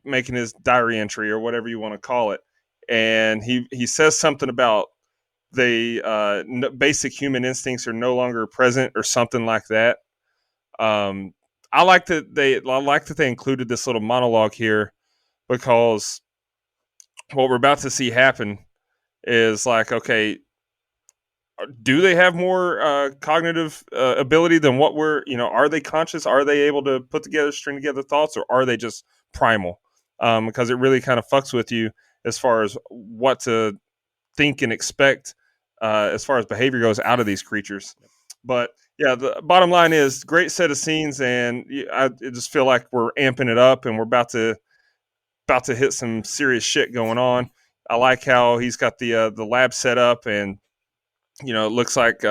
Speaker 2: making his diary entry or whatever you want to call it. And he says something about the basic human instincts are no longer present or something like that. I like that they included this little monologue here because what we're about to see happen is like, okay, do they have more cognitive ability than what are they conscious? Are they able to string together thoughts, or are they just primal? Because it really kind of fucks with you as far as what to think and expect as far as behavior goes out of these creatures. But yeah, the bottom line is great set of scenes, and I just feel like we're amping it up, and we're about to hit some serious shit going on. I like how he's got the lab set up, and it looks like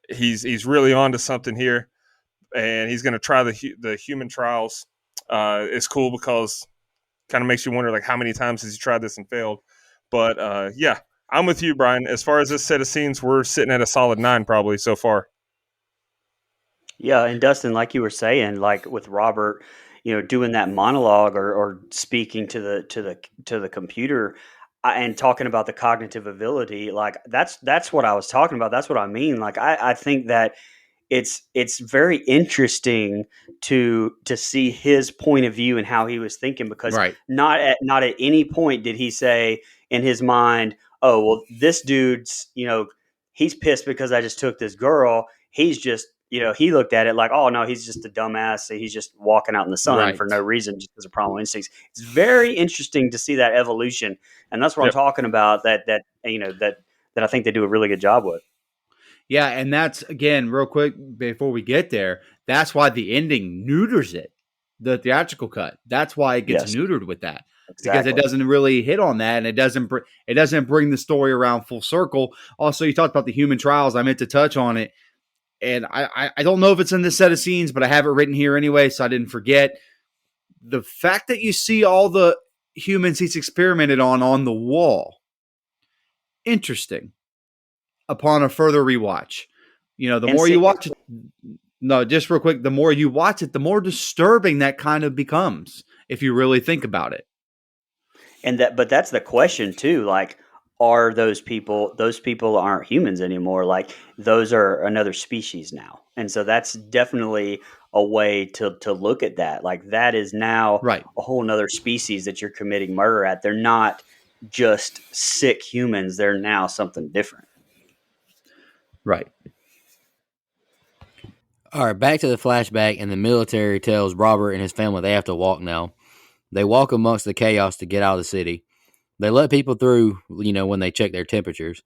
Speaker 2: he's really on to something here, and he's going to try the human trials. It's cool because kind of makes you wonder like how many times has he tried this and failed. But yeah, I'm with you, Brian. As far as this set of scenes, we're sitting at a solid 9 probably so far.
Speaker 4: Yeah, and Dustin, like you were saying, like with Robert, doing that monologue or speaking to the computer and talking about the cognitive ability, like that's what I was talking about. That's what I mean. Like I think that it's very interesting to see his point of view and how he was thinking, because not at any point did he say in his mind, oh, well, this dude's, he's pissed because I just took this girl. He's just, he looked at it like, oh no, he's just a dumbass. He's just walking out in the sun for no reason, just because of primal instincts. It's very interesting to see that evolution. And that's what I'm talking about, that I think they do a really good job with.
Speaker 3: Yeah, and that's, again, real quick before we get there, that's why the ending neuters it, the theatrical cut. That's why it gets neutered with that. Exactly. Because it doesn't really hit on that, and it doesn't bring the story around full circle. Also, you talked about the human trials. I meant to touch on it, and I don't know if it's in this set of scenes, but I have it written here anyway, so I didn't forget. The fact that you see all the humans he's experimented on the wall, interesting. Upon a further rewatch, the more you watch it, no, just real quick, the more you watch it, the more disturbing that kind of becomes, if you really think about it.
Speaker 4: But that's the question too. Like, are those people aren't humans anymore? Like, those are another species now. And so that's definitely a way to look at that. Like, that is now a whole nother species that you're committing murder at. They're not just sick humans. They're now something different.
Speaker 3: Right.
Speaker 1: All right, back to the flashback, and the military tells Robert and his family they have to walk now. They walk amongst the chaos to get out of the city. They let people through, when they check their temperatures.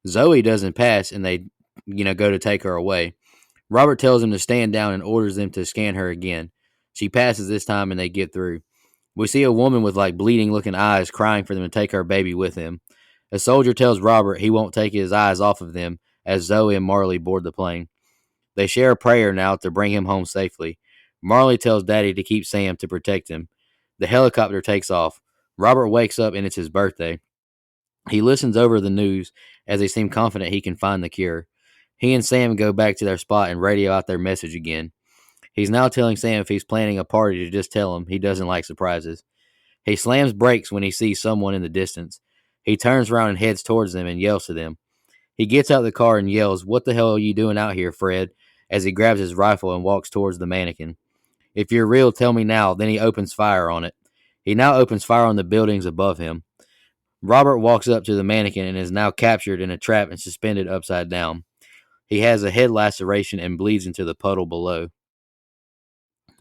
Speaker 1: Zoe doesn't pass, and they, go to take her away. Robert tells them to stand down and orders them to scan her again. She passes this time, and they get through. We see a woman with, bleeding-looking eyes crying for them to take her baby with him. A soldier tells Robert he won't take his eyes off of them as Zoe and Marley board the plane. They share a prayer now to bring him home safely. Marley tells Daddy to keep Sam to protect him. The helicopter takes off. Robert wakes up and it's his birthday. He listens over the news as they seem confident he can find the cure. He and Sam go back to their spot and radio out their message again. He's now telling Sam if he's planning a party to just tell him he doesn't like surprises. He slams brakes when he sees someone in the distance. He turns around and heads towards them and yells to them. He gets out of the car and yells, "What the hell are you doing out here, Fred?" as he grabs his rifle and walks towards the mannequin. "If you're real, tell me now." Then he opens fire on it. He now opens fire on the buildings above him. Robert walks up to the mannequin and is now captured in a trap and suspended upside down. He has a head laceration and bleeds into the puddle below.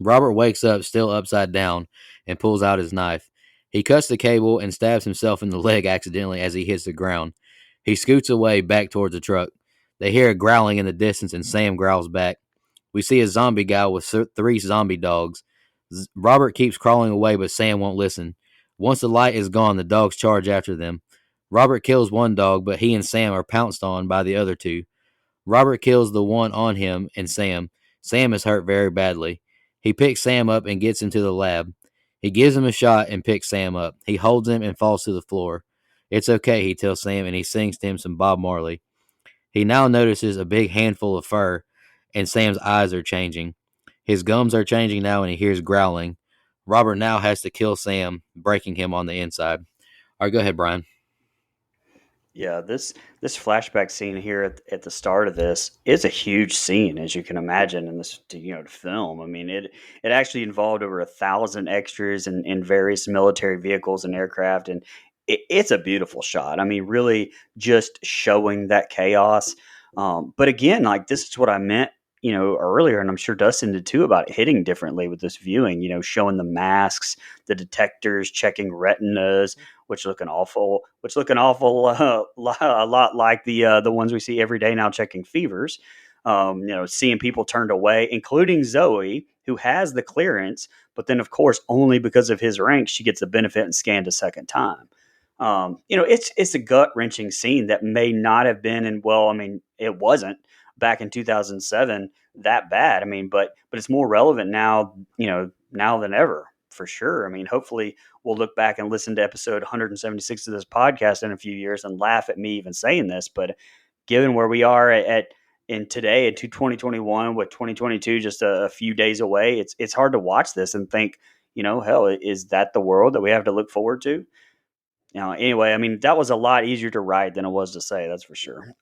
Speaker 1: Robert wakes up still upside down and pulls out his knife. He cuts the cable and stabs himself in the leg accidentally as he hits the ground. He scoots away back towards the truck. They hear a growling in the distance and Sam growls back. We see a zombie guy with 3 zombie dogs. Robert keeps crawling away, but Sam won't listen. Once the light is gone, the dogs charge after them. Robert kills one dog, but he and Sam are pounced on by the other 2. Robert kills the one on him and Sam. Sam is hurt very badly. He picks Sam up and gets him to the lab. He gives him a shot and picks Sam up. He holds him and falls to the floor. It's okay, he tells Sam, and he sings to him some Bob Marley. He now notices a big handful of fur, and Sam's eyes are changing. His gums are changing now, and he hears growling. Robert now has to kill Sam, breaking him on the inside. All right, go ahead, Brian.
Speaker 4: Yeah, this flashback scene here at the start of this is a huge scene, as you can imagine, in this film. I mean, it actually involved over 1,000 extras in various military vehicles and aircraft, and it's a beautiful shot. I mean, really just showing that chaos. But again, like this is what I meant, earlier, and I'm sure Dustin did too, about it hitting differently with this viewing. Showing the masks, the detectors checking retinas, which look an awful a lot like the ones we see every day now checking fevers. Seeing people turned away, including Zoe, who has the clearance, but then of course only because of his rank she gets the benefit and scanned a second time. It's a gut wrenching scene that may not have been, and well, I mean, it wasn't back in 2007 that bad. I mean, but it's more relevant now, now than ever, for sure. I mean, hopefully we'll look back and listen to episode 176 of this podcast in a few years and laugh at me even saying this. But given where we are in today, in 2021, with 2022 just a few days away, it's hard to watch this and think, hell, is that the world that we have to look forward to? Anyway, I mean, that was a lot easier to write than it was to say, that's for sure.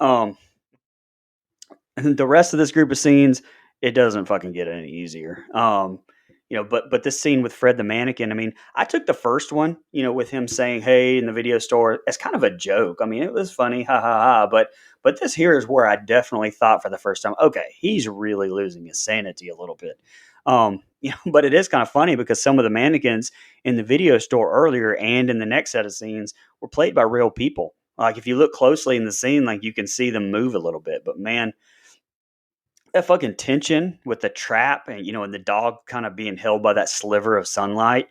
Speaker 4: The rest of this group of scenes, it doesn't fucking get any easier. But this scene with Fred the mannequin, I mean, I took the first one, with him saying, "Hey," in the video store, as kind of a joke. I mean, it was funny, ha ha ha. But this here is where I definitely thought for the first time, okay, he's really losing his sanity a little bit. But it is kind of funny because some of the mannequins in the video store earlier and in the next set of scenes were played by real people. Like if you look closely in the scene, like you can see them move a little bit. But man, that fucking tension with the trap and the dog kind of being held by that sliver of sunlight,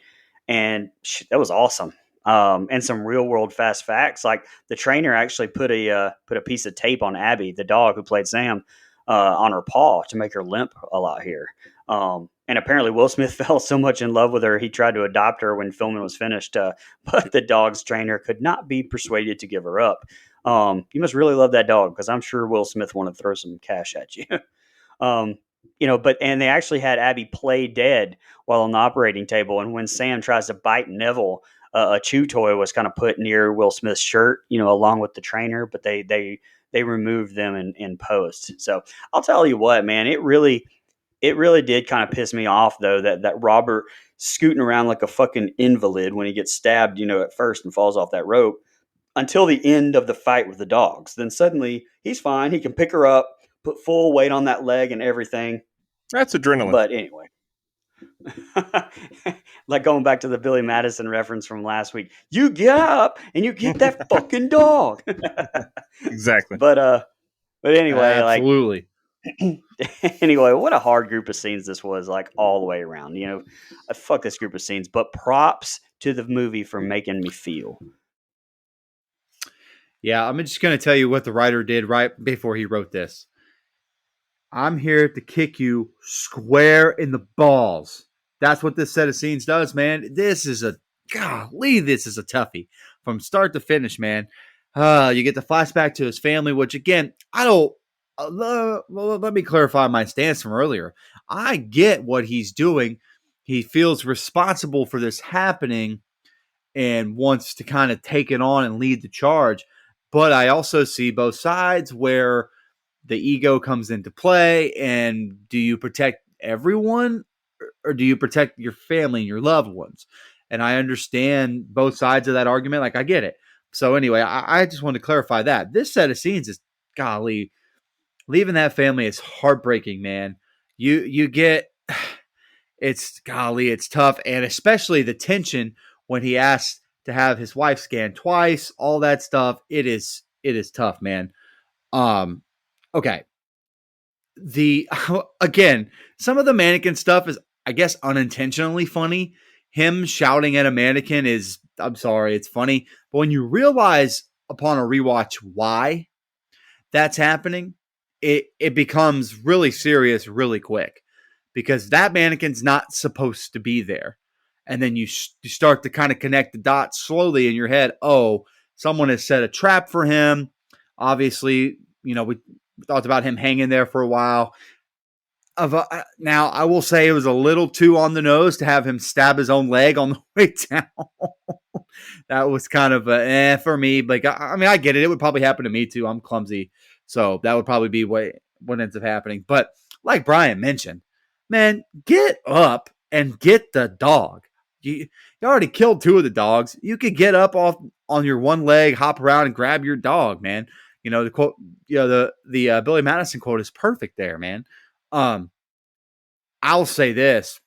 Speaker 4: and that was awesome. And some real world fast facts, like the trainer actually put a piece of tape on Abby, the dog who played Sam, on her paw to make her limp a lot here. And apparently Will Smith fell so much in love with her, he tried to adopt her when filming was finished, but the dog's trainer could not be persuaded to give her up. You must really love that dog, because I'm sure Will Smith wanted to throw some cash at you. And they actually had Abby play dead while on the operating table. And when Sam tries to bite Neville, a chew toy was kind of put near Will Smith's shirt, along with the trainer, but they removed them in post. So I'll tell you what, man, it really did kind of piss me off though, that Robert scooting around like a fucking invalid when he gets stabbed, at first and falls off that rope until the end of the fight with the dogs. Then suddenly he's fine. He can pick her up, put full weight on that leg and everything.
Speaker 2: That's adrenaline.
Speaker 4: But anyway, like going back to the Billy Madison reference from last week, you get up and you get that fucking dog.
Speaker 2: Exactly.
Speaker 4: But anyway,
Speaker 3: absolutely.
Speaker 4: Anyway, what a hard group of scenes this was, like all the way around. Fuck this group of scenes, but props to the movie for making me feel.
Speaker 3: Yeah, I'm just going to tell you what the writer did right before he wrote this. I'm here to kick you square in the balls. That's what this set of scenes does, man. This is a toughie from start to finish, man. You get the flashback to his family, which again, I don't. Let me clarify my stance from earlier. I get what he's doing. He feels responsible for this happening and wants to kind of take it on and lead the charge. But I also see both sides where the ego comes into play. And do you protect everyone or do you protect your family and your loved ones? And I understand both sides of that argument. Like, I get it. So anyway, I just want to clarify that. This set of scenes is, golly, leaving that family is heartbreaking, man. You get, it's golly, it's tough, and especially the tension when he asks to have his wife scanned twice, all that stuff. It is tough, man. Um, okay. The again, some of the mannequin stuff is, I guess, unintentionally funny. Him shouting at a mannequin is, I'm sorry, it's funny, but when you realize upon a rewatch why that's happening, it becomes really serious really quick because that mannequin's not supposed to be there. And then you start to kind of connect the dots slowly in your head. Oh, someone has set a trap for him. Obviously, we talked about him hanging there for a while. Now, I will say it was a little too on the nose to have him stab his own leg on the way down. That was kind of for me. Like, I mean, I get it. It would probably happen to me too. I'm clumsy. So that would probably be what ends up happening. But like Brian mentioned, man, get up and get the dog. You already killed 2 of the dogs. You could get up off on your one leg, hop around and grab your dog, man. The quote, the Billy Madison quote is perfect there, man. I'll say this.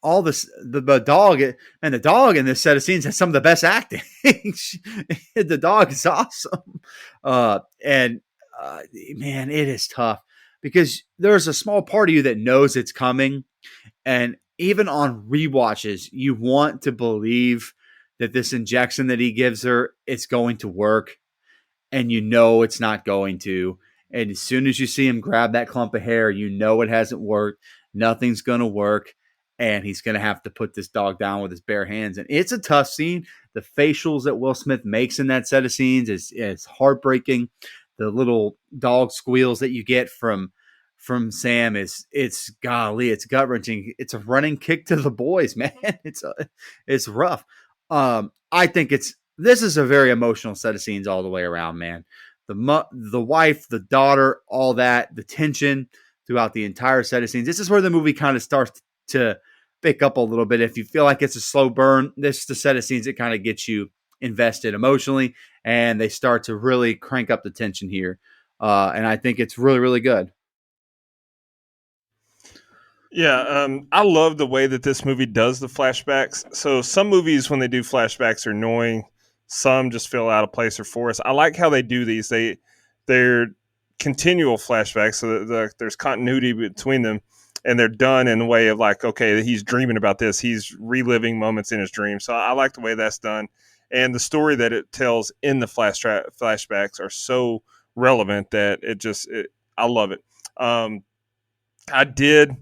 Speaker 3: All this, the dog and the dog in this set of scenes has some of the best acting. The dog is awesome. Man, it is tough because there's a small part of you that knows it's coming. And even on rewatches, you want to believe that this injection that he gives her, it's going to work. And it's not going to. And as soon as you see him grab that clump of hair, it hasn't worked. Nothing's going to work. And he's going to have to put this dog down with his bare hands. And it's a tough scene. The facials that Will Smith makes in that set of scenes is heartbreaking. The little dog squeals that you get from Sam it's gut wrenching. It's a running kick to the boys, man. It's rough. I think this is a very emotional set of scenes all the way around, man. The wife, the daughter, all that, the tension throughout the entire set of scenes. This is where the movie kind of starts to pick up a little bit. If you feel like it's a slow burn, this is the set of scenes that kind of gets you invested emotionally, and they start to really crank up the tension here. And I think it's really, really good.
Speaker 2: Yeah, I love the way that this movie does the flashbacks. So some movies, when they do flashbacks, are annoying. Some just feel out of place or forced. I like how they do these. They're continual flashbacks, so there's continuity between them, and they're done in a way of like, okay, he's dreaming about this. He's reliving moments in his dream. So I like the way that's done. And the story that it tells in the flashbacks are so relevant that I love it. I did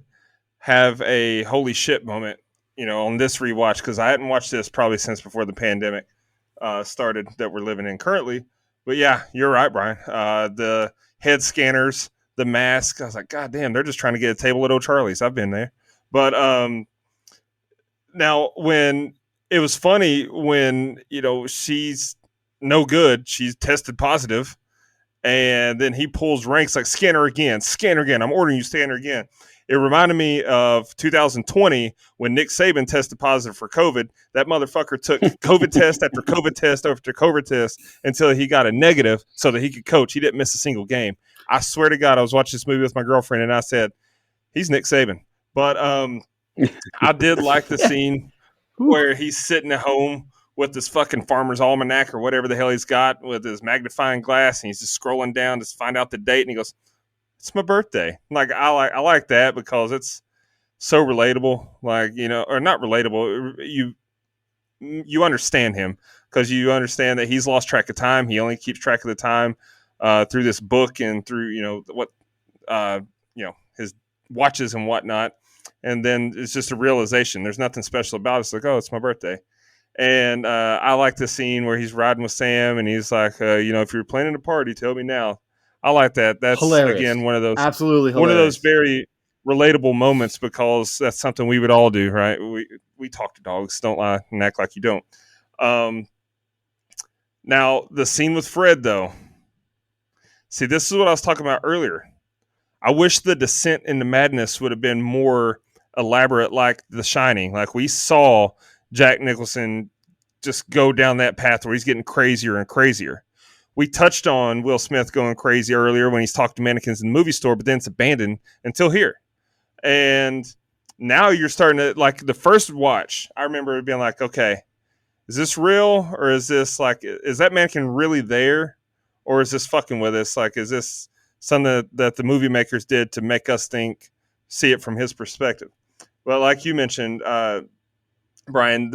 Speaker 2: have a holy shit moment, on this rewatch, because I hadn't watched this probably since before the pandemic started that we're living in currently. But yeah, you're right, Brian. The head scanners, the mask. I was like, God damn, they're just trying to get a table at O'Charlie's. I've been there. But now when it was funny when, she's no good, she's tested positive, and then he pulls ranks like scanner again. I'm ordering you scanner again. It reminded me of 2020 when Nick Saban tested positive for COVID. That motherfucker took COVID test after COVID test after COVID test until he got a negative so that he could coach. He didn't miss a single game. I swear to God, I was watching this movie with my girlfriend and I said, he's Nick Saban. But I did like the scene where he's sitting at home with this fucking Farmer's Almanac or whatever the hell he's got with his magnifying glass, and he's just scrolling down to find out the date, and he goes, it's my birthday. Like I like that because it's so relatable. Like, or not relatable. You understand him because you understand that he's lost track of time. He only keeps track of the time through this book and through his watches and whatnot. And then it's just a realization. There's nothing special about it. It's like, oh, it's my birthday. And I like the scene where he's riding with Sam and he's like, if you're planning a party, tell me now. I like that. That's hilarious. Again, one of those
Speaker 3: absolutely hilarious.
Speaker 2: One of those very relatable moments because that's something we would all do, right? We talk to dogs, don't lie and act like you don't. Now the scene with Fred, though. See, this is what I was talking about earlier. I wish the descent into madness would have been more elaborate, like The Shining. Like we saw Jack Nicholson just go down that path where he's getting crazier and crazier. We touched on Will Smith going crazy earlier when he's talking to mannequins in the movie store, but then it's abandoned until here. And now you're starting to, like, the first watch, I remember it being like, okay, is this real, or is this like, is that mannequin really there, or is this fucking with us? Like, is this something that the movie makers did to make us see it from his perspective? Well, like you mentioned, Brian,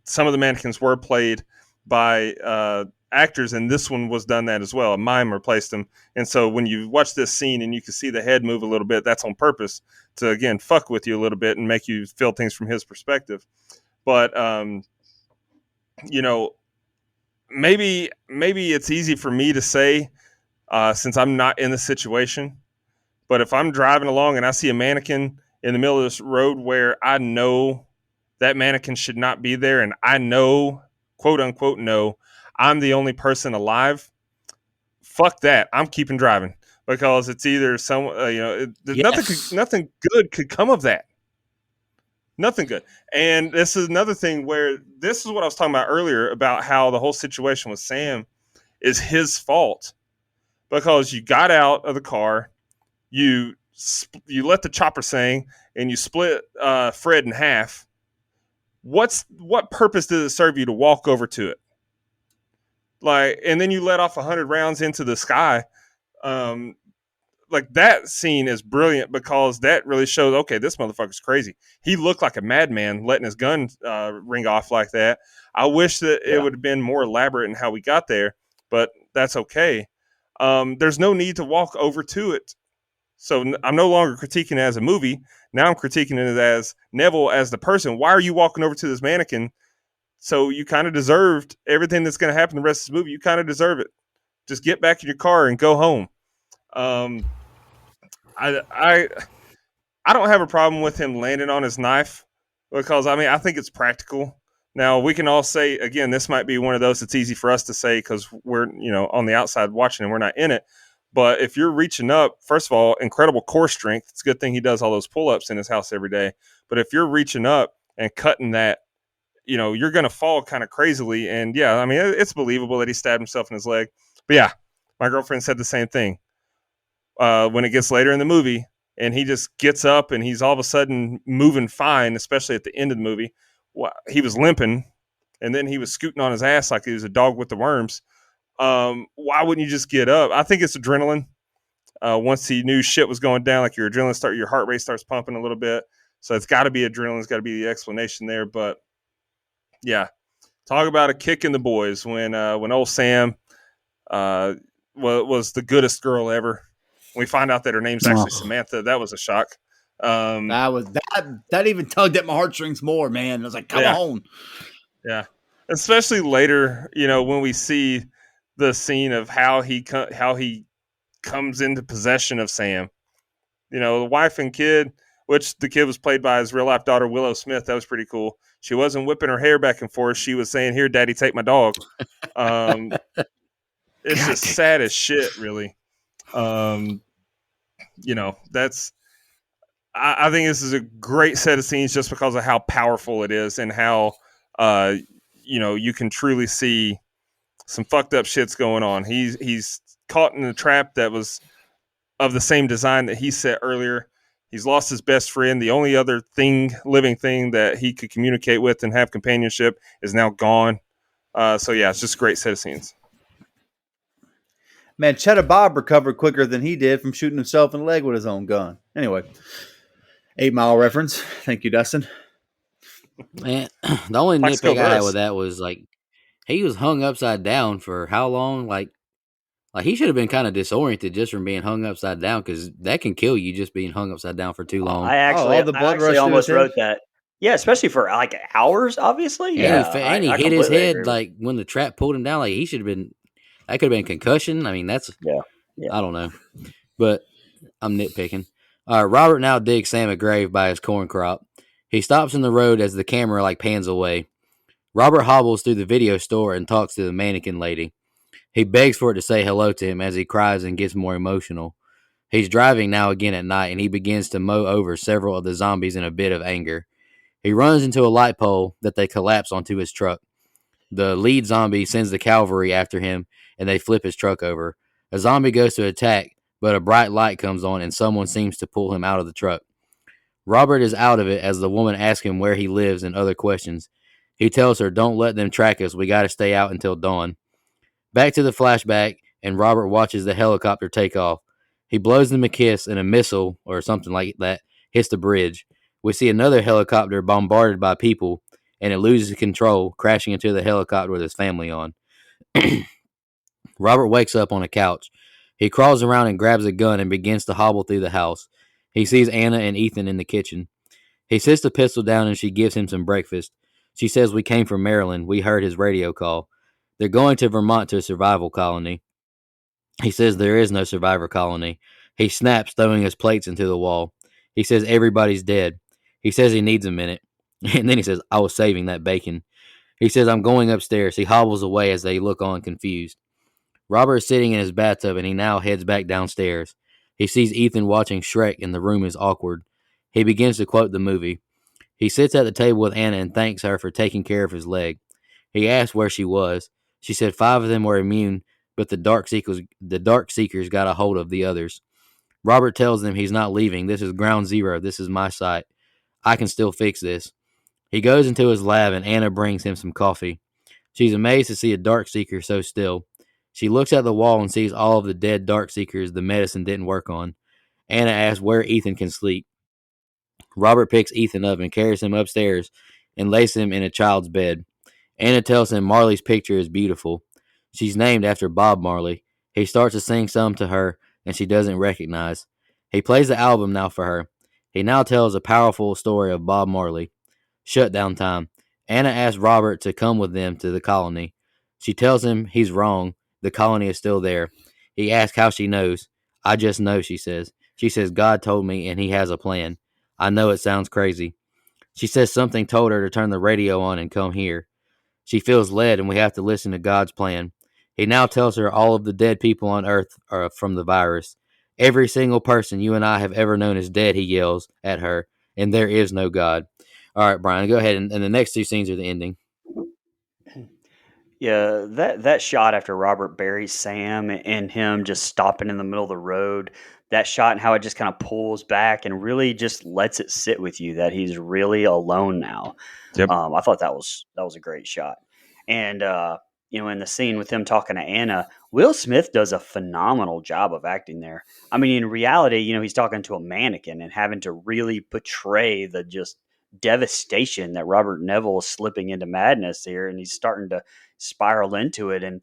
Speaker 2: some of the mannequins were played by actors, and this one was done that as well. A mime replaced them, and so when you watch this scene and you can see the head move a little bit, that's on purpose to, again, fuck with you a little bit and make you feel things from his perspective. But you know, maybe it's easy for me to say since I'm not in the situation. But if I'm driving along and I see a mannequin in the middle of this road where I know that mannequin should not be there, and I know, quote unquote, no, I'm the only person alive, fuck that. I'm keeping driving, because it's either nothing good could come of that. Nothing good. And this is another thing where, this is what I was talking about earlier about how the whole situation with Sam is his fault, because you got out of the car, you let the chopper sing, and you split Fred in half. What purpose does it serve you to walk over to it? Like, and then you let off 100 rounds into the sky. Like, that scene is brilliant, because that really shows, okay, this motherfucker's crazy. He looked like a madman letting his gun ring off like that. I wish that it would have been more elaborate in how we got there, but that's okay. There's no need to walk over to it. So I'm no longer critiquing it as a movie. Now I'm critiquing it as Neville, as the person. Why are you walking over to this mannequin? So you kind of deserved everything that's going to happen the rest of this movie. You kind of deserve it. Just get back in your car and go home. I don't have a problem with him landing on his knife, because, I mean, I think it's practical. Now, we can all say, again, this might be one of those that's easy for us to say because we're, on the outside watching and we're not in it. But if you're reaching up, first of all, incredible core strength. It's a good thing he does all those pull-ups in his house every day. But if you're reaching up and cutting that, you're going to fall kind of crazily. And yeah, I mean, it's believable that he stabbed himself in his leg. But yeah, my girlfriend said the same thing. When it gets later in the movie and he just gets up and he's all of a sudden moving fine, especially at the end of the movie, he was limping and then he was scooting on his ass like he was a dog with the worms. Why wouldn't you just get up? I think it's adrenaline. Once he knew shit was going down, like your heart rate starts pumping a little bit. So it's got to be adrenaline. It's got to be the explanation there. But yeah, talk about a kick in the boys when old Sam was the goodest girl ever. We find out that her name's actually Samantha. That was a shock.
Speaker 3: That even tugged at my heartstrings more, man. I was like, come on.
Speaker 2: Yeah. Especially later, when we see the scene of how he comes into possession of Sam. The wife and kid, which the kid was played by his real life daughter, Willow Smith. That was pretty cool. She wasn't whipping her hair back and forth. She was saying, "Here, Daddy, take my dog." It's just sad as shit, really. That's. I think this is a great set of scenes just because of how powerful it is and how you can truly see some fucked up shit's going on. He's caught in a trap that was of the same design that he set earlier. He's lost his best friend. The only other living thing that he could communicate with and have companionship is now gone. So yeah, it's just a great set of scenes.
Speaker 3: Man, Cheddar Bob recovered quicker than he did from shooting himself in the leg with his own gun. Anyway, 8 Mile reference. Thank you, Dustin.
Speaker 1: Man, the only nitpick I had with that was, like, he was hung upside down for how long? Like he should have been kind of disoriented just from being hung upside down, because that can kill you, just being hung upside down for too long.
Speaker 4: I actually almost wrote that. Yeah, especially for like hours, obviously.
Speaker 1: Yeah, and he hit his head like when the trap pulled him down. Like, he should have been. That could have been concussion. I mean, that's I don't know, but I'm nitpicking. Robert now digs Sam a grave by his corn crop. He stops in the road as the camera like pans away. Robert hobbles through the video store and talks to the mannequin lady. He begs for it to say hello to him as he cries and gets more emotional. He's driving now again at night, and he begins to mow over several of the zombies in a bit of anger. He runs into a light pole that they collapse onto his truck. The lead zombie sends the cavalry after him, and they flip his truck over. A zombie goes to attack, but a bright light comes on, and someone seems to pull him out of the truck. Robert is out of it as the woman asks him where he lives and other questions. He tells her, "Don't let them track us. We got to stay out until dawn." Back to the flashback, and Robert watches the helicopter take off. He blows them a kiss, and a missile, or something like that, hits the bridge. We see another helicopter bombarded by people, and it loses control, crashing into the helicopter with his family on. Robert wakes up on a couch. He crawls around and grabs a gun and begins to hobble through the house. He sees Anna and Ethan in the kitchen. He sits the pistol down and she gives him some breakfast. She says, "We came from Maryland. We heard his radio call. They're going to Vermont to a survival colony." He says there is no survivor colony. He snaps, throwing his plates into the wall. He says everybody's dead. He says he needs a minute. And then he says, "I was saving that bacon." He says, "I'm going upstairs." He hobbles away as they look on confused. Robert is sitting in his bathtub and he now heads back downstairs. He sees Ethan watching Shrek and the room is awkward. He begins to quote the movie. He sits at the table with Anna and thanks her for taking care of his leg. He asks where she was. She said 5 of them were immune, but the dark seekers got a hold of the others. Robert tells them he's not leaving. This is ground zero. This is my site. I can still fix this. He goes into his lab and Anna brings him some coffee. She's amazed to see a dark seeker so still. She looks at the wall and sees all of the dead dark seekers the medicine didn't work on. Anna asks where Ethan can sleep. Robert picks Ethan up and carries him upstairs and lays him in a child's bed. Anna tells him Marley's picture is beautiful. She's named after Bob Marley. He starts to sing some to her, and she doesn't recognize. He plays the album now for her. He now tells a powerful story of Bob Marley. Shutdown time. Anna asks Robert to come with them to the colony. She tells him he's wrong. The colony is still there. He asks how she knows. "I just know," she says. She says, "God told me, and he has a plan. I know it sounds crazy." She says something told her to turn the radio on and come here. She feels led, and we have to listen to God's plan. He now tells her all of the dead people on Earth are from the virus. "Every single person you and I have ever known is dead," he yells at her, "and there is no God." All right, Brian, go ahead. And the next 2 scenes are the ending.
Speaker 4: Yeah, that shot after Robert buries Sam and him just stopping in the middle of the road, that shot and how it just kind of pulls back and really just lets it sit with you that he's really alone now.
Speaker 2: Yep.
Speaker 4: I thought that was a great shot. And in the scene with him talking to Anna, Will Smith does a phenomenal job of acting there. I mean, in reality, he's talking to a mannequin and having to really portray the just devastation that Robert Neville is slipping into madness here, and he's starting to spiral into it. And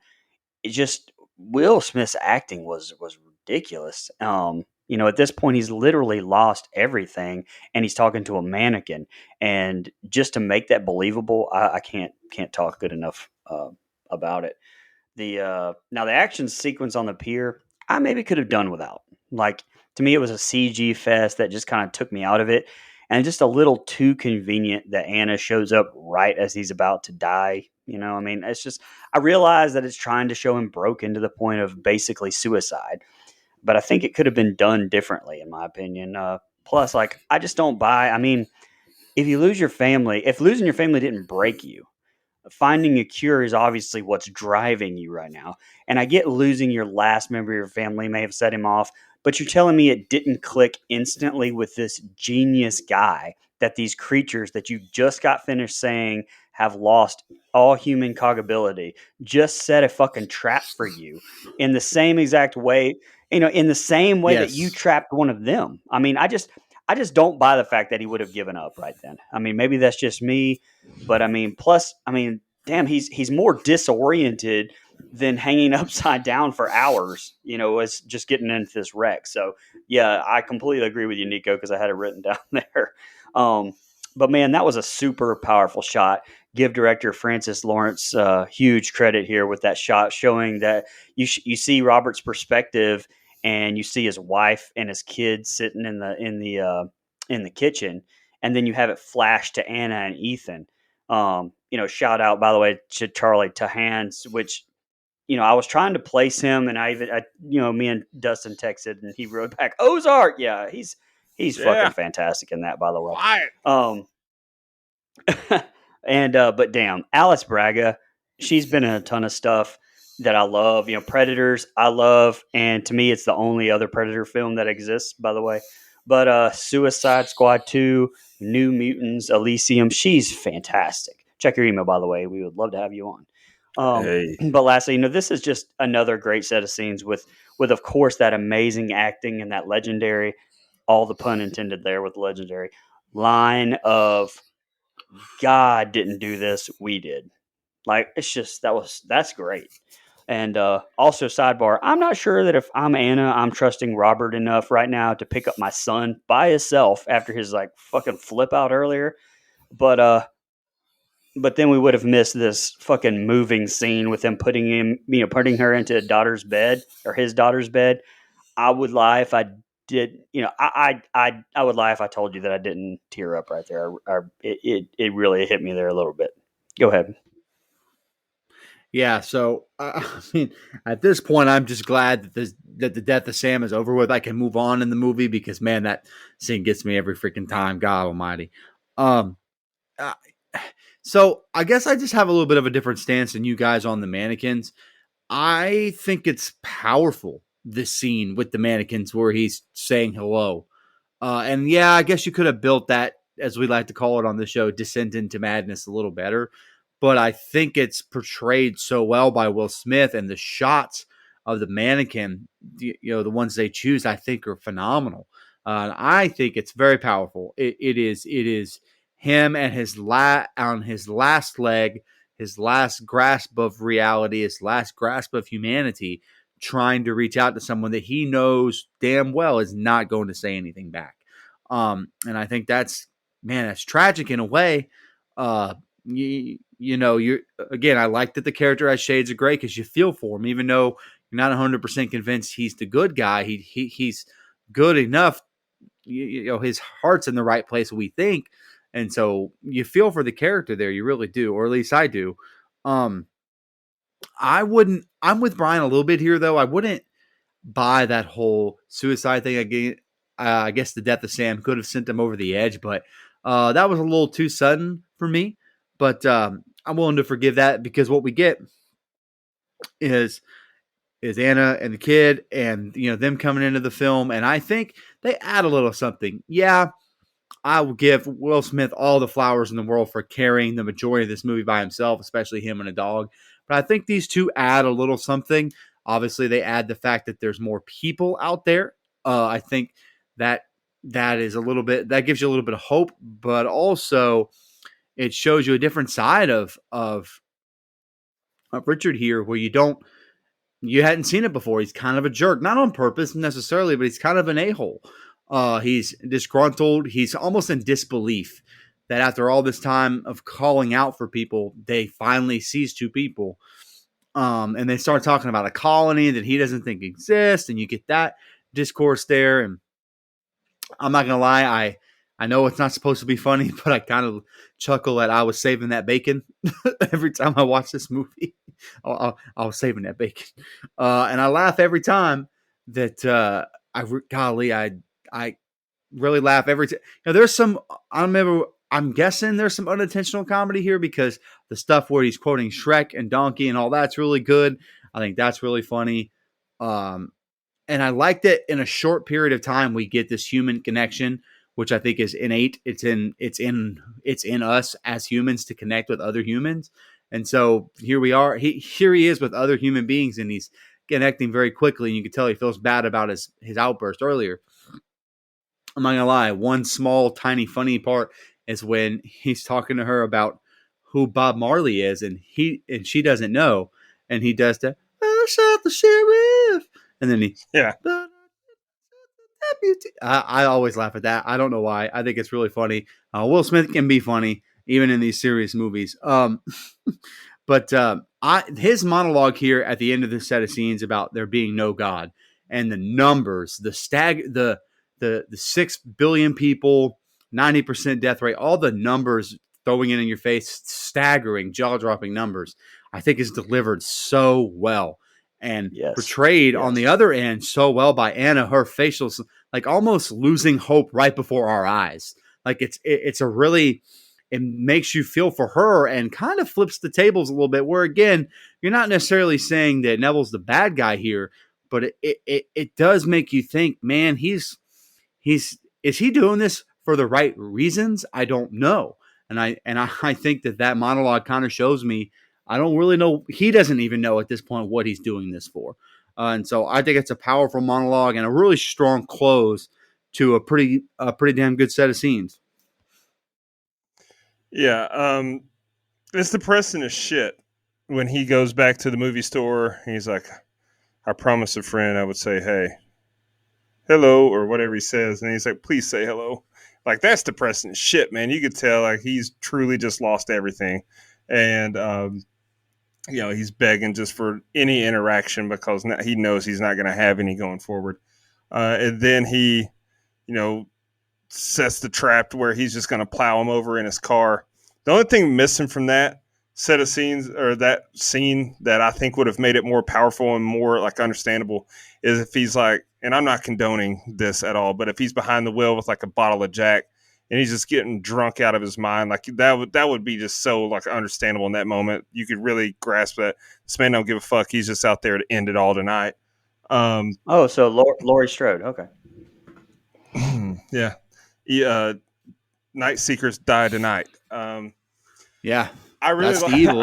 Speaker 4: it just Will Smith's acting was ridiculous. At this point, he's literally lost everything, and he's talking to a mannequin. And just to make that believable, I can't talk good enough about it. Now the action sequence on the pier, I maybe could have done without. Like, to me, it was a CG fest that just kind of took me out of it, and just a little too convenient that Anna shows up right as he's about to die. I mean, it's just, I realize that it's trying to show him broken to the point of basically suicide, but I think it could have been done differently, in my opinion. Plus, like, I just don't buy. I mean, if losing your family didn't break you, finding a cure is obviously what's driving you right now. And I get losing your last member of your family may have set him off, but you're telling me it didn't click instantly with this genius guy that these creatures that you just got finished saying have lost all human cognibility just set a fucking trap for you in the same exact way, in the same way that you trapped one of them. I mean, I just don't buy the fact that he would have given up right then. I mean, maybe that's just me, but I mean, plus, I mean, damn, he's more disoriented than hanging upside down for hours, as just getting into this wreck. So yeah, I completely agree with you, Nico, because I had it written down there. But man, that was a super powerful shot. Give director Francis Lawrence huge credit here with that shot, showing that you see Robert's perspective, and you see his wife and his kids sitting in the kitchen, and then you have it flash to Anna and Ethan. Shout out, by the way, to Charlie Tahans, which, I was trying to place him, and me and Dustin texted, and he wrote back, Ozark. Yeah, he's fucking fantastic in that, by the way. But damn, Alice Braga, she's been in a ton of stuff that I love. Predators, I love, and to me, it's the only other Predator film that exists, by the way. But Suicide Squad 2, New Mutants, Elysium, she's fantastic. Check your email, by the way. We would love to have you on.
Speaker 2: Hey.
Speaker 4: But lastly, this is just another great set of scenes with of course that amazing acting and that legendary, all the pun intended there with legendary line of God didn't do this, we did. Like it's just that's great. And also, sidebar, I'm not sure that if I'm Anna, I'm trusting Robert enough right now to pick up my son by himself after his like fucking flip out earlier. But then we would have missed this fucking moving scene with him putting her into his daughter's bed. I would lie if I did. I would lie if I told you that I didn't tear up right there. It really hit me there a little bit. Go ahead.
Speaker 3: Yeah, so I mean, at this point, I'm just glad that the death of Sam is over with. I can move on in the movie because man, that scene gets me every freaking time. God Almighty. Uh, so I guess I just have a little bit of a different stance than you guys on the mannequins. I think it's powerful, this scene with the mannequins where he's saying hello. And yeah, I guess you could have built that, as we like to call it on the show, descent into madness a little better. But I think it's portrayed so well by Will Smith, and the shots of the mannequin, the ones they choose, I think are phenomenal. I think it's very powerful. It is him and on his last leg, his last grasp of reality, his last grasp of humanity, trying to reach out to someone that he knows damn well is not going to say anything back. And I think that's tragic in a way. You're again, I like that the character has shades of gray because you feel for him, even though you're not 100% convinced he's the good guy. He's good enough. His heart's in the right place, we think. And so you feel for the character there. You really do, or at least I do. I'm with Brian a little bit here, though. I wouldn't buy that whole suicide thing again. I guess the death of Sam could have sent him over the edge, but that was a little too sudden for me. But I'm willing to forgive that because what we get is Anna and the kid and them coming into the film, and I think they add a little something. Yeah, I will give Will Smith all the flowers in the world for carrying the majority of this movie by himself, especially him and a dog. But I think these two add a little something. Obviously, they add the fact that there's more people out there. I think that is a little bit, that gives you a little bit of hope, but also it shows you a different side of Richard here, where you hadn't seen it before. He's kind of a jerk, not on purpose necessarily, but he's kind of an a-hole. He's disgruntled. He's almost in disbelief that after all this time of calling out for people, they finally sees two people. And they start talking about a colony that he doesn't think exists, and you get that discourse there. And I'm not gonna lie, I know it's not supposed to be funny, but I kind of chuckle that I was saving that bacon every time I watch this movie. I was saving that bacon, and I laugh every time that I really laugh every time. There's some I'm guessing there's some unintentional comedy here because the stuff where he's quoting Shrek and Donkey and all that's really good. I think that's really funny. And I like that in a short period of time we get this human connection, which I think is innate. It's in us as humans to connect with other humans. And so here we are. Here he is with other human beings, and he's connecting very quickly. And you can tell he feels bad about his outburst earlier. I'm not gonna lie. One small, tiny, funny part is when he's talking to her about who Bob Marley is, and she doesn't know, and he does the "I shot the sheriff," and then
Speaker 2: yeah.
Speaker 3: I always laugh at that. I don't know why. I think it's really funny. Will Smith can be funny even in these serious movies. But his monologue here at the end of this set of scenes about there being no God and the numbers, the 6 billion people, 90% death rate, all the numbers throwing it in your face, staggering, jaw-dropping numbers, I think is delivered so well and portrayed on the other end so well by Anna. Her facials, like almost losing hope right before our eyes. Like it's a really, it makes you feel for her and kind of flips the tables a little bit, where again, you're not necessarily saying that Neville's the bad guy here, but it does make you think, man, he's Is he doing this for the right reasons? I don't know. I think that monologue kind of shows me I don't really know. He doesn't even know at this point what he's doing this for. And so I think it's a powerful monologue and a really strong close to a pretty damn good set of scenes.
Speaker 2: Yeah, it's depressing as shit when he goes back to the movie store. He's like, I promised a friend I would say, hey, hello, or whatever he says. And he's like, please say hello. Like, that's depressing as shit, man. You could tell, like, he's truly just lost everything. And, he's begging just for any interaction because he knows he's not going to have any going forward. And then he, sets the trap to where he's just going to plow him over in his car. The only thing missing from that set of scenes, or that scene, that I think would have made it more powerful and more like understandable is if he's like, and I'm not condoning this at all, but if he's behind the wheel with like a bottle of Jack and he's just getting drunk out of his mind, like that would be just so like understandable in that moment. You could really grasp that this man don't give a fuck. He's just out there to end it all tonight.
Speaker 4: So Laurie Strode. Okay.
Speaker 2: Yeah. Night Seekers die tonight.
Speaker 3: Yeah,
Speaker 2: I really,
Speaker 3: that's the evil.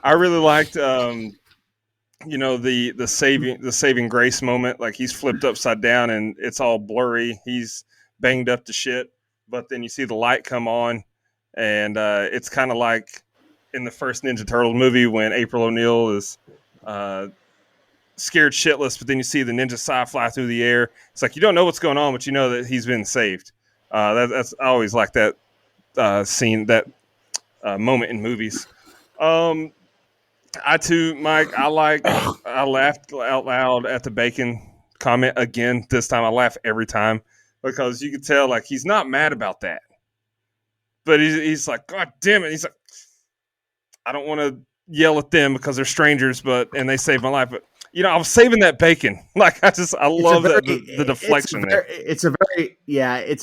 Speaker 2: I really liked, the saving grace moment. Like, he's flipped upside down and it's all blurry. He's banged up to shit, but then you see the light come on, and it's kind of like in the first Ninja Turtle movie when April O'Neil is scared shitless, but then you see the ninja Sai fly through the air. It's like you don't know what's going on, but you know that he's been saved. That's I always like that scene, that moment in movies. I too, Mike, I laughed out loud at the bacon comment again. This time I laugh every time because you can tell like he's not mad about that, but he's like, God damn it. He's like, I don't want to yell at them because they're strangers, and they saved my life. But I was saving that bacon. Like, I love the deflection there.
Speaker 3: It's a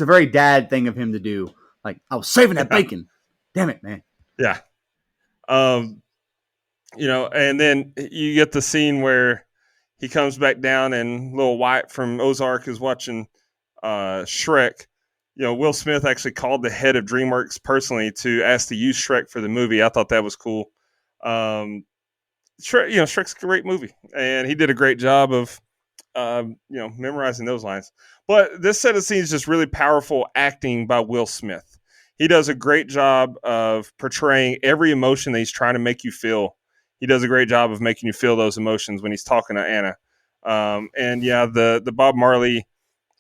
Speaker 3: very dad thing of him to do. Like, I was saving that bacon. Damn it, man.
Speaker 2: Yeah. And then you get the scene where he comes back down and little White from Ozark is watching Shrek. Will Smith actually called the head of DreamWorks personally to ask to use Shrek for the movie. I thought that was cool. Shrek's a great movie, and he did a great job of, memorizing those lines. But this set of scenes is just really powerful acting by Will Smith. He does a great job of portraying every emotion that he's trying to make you feel. He does a great job of making you feel those emotions when he's talking to Anna. The Bob Marley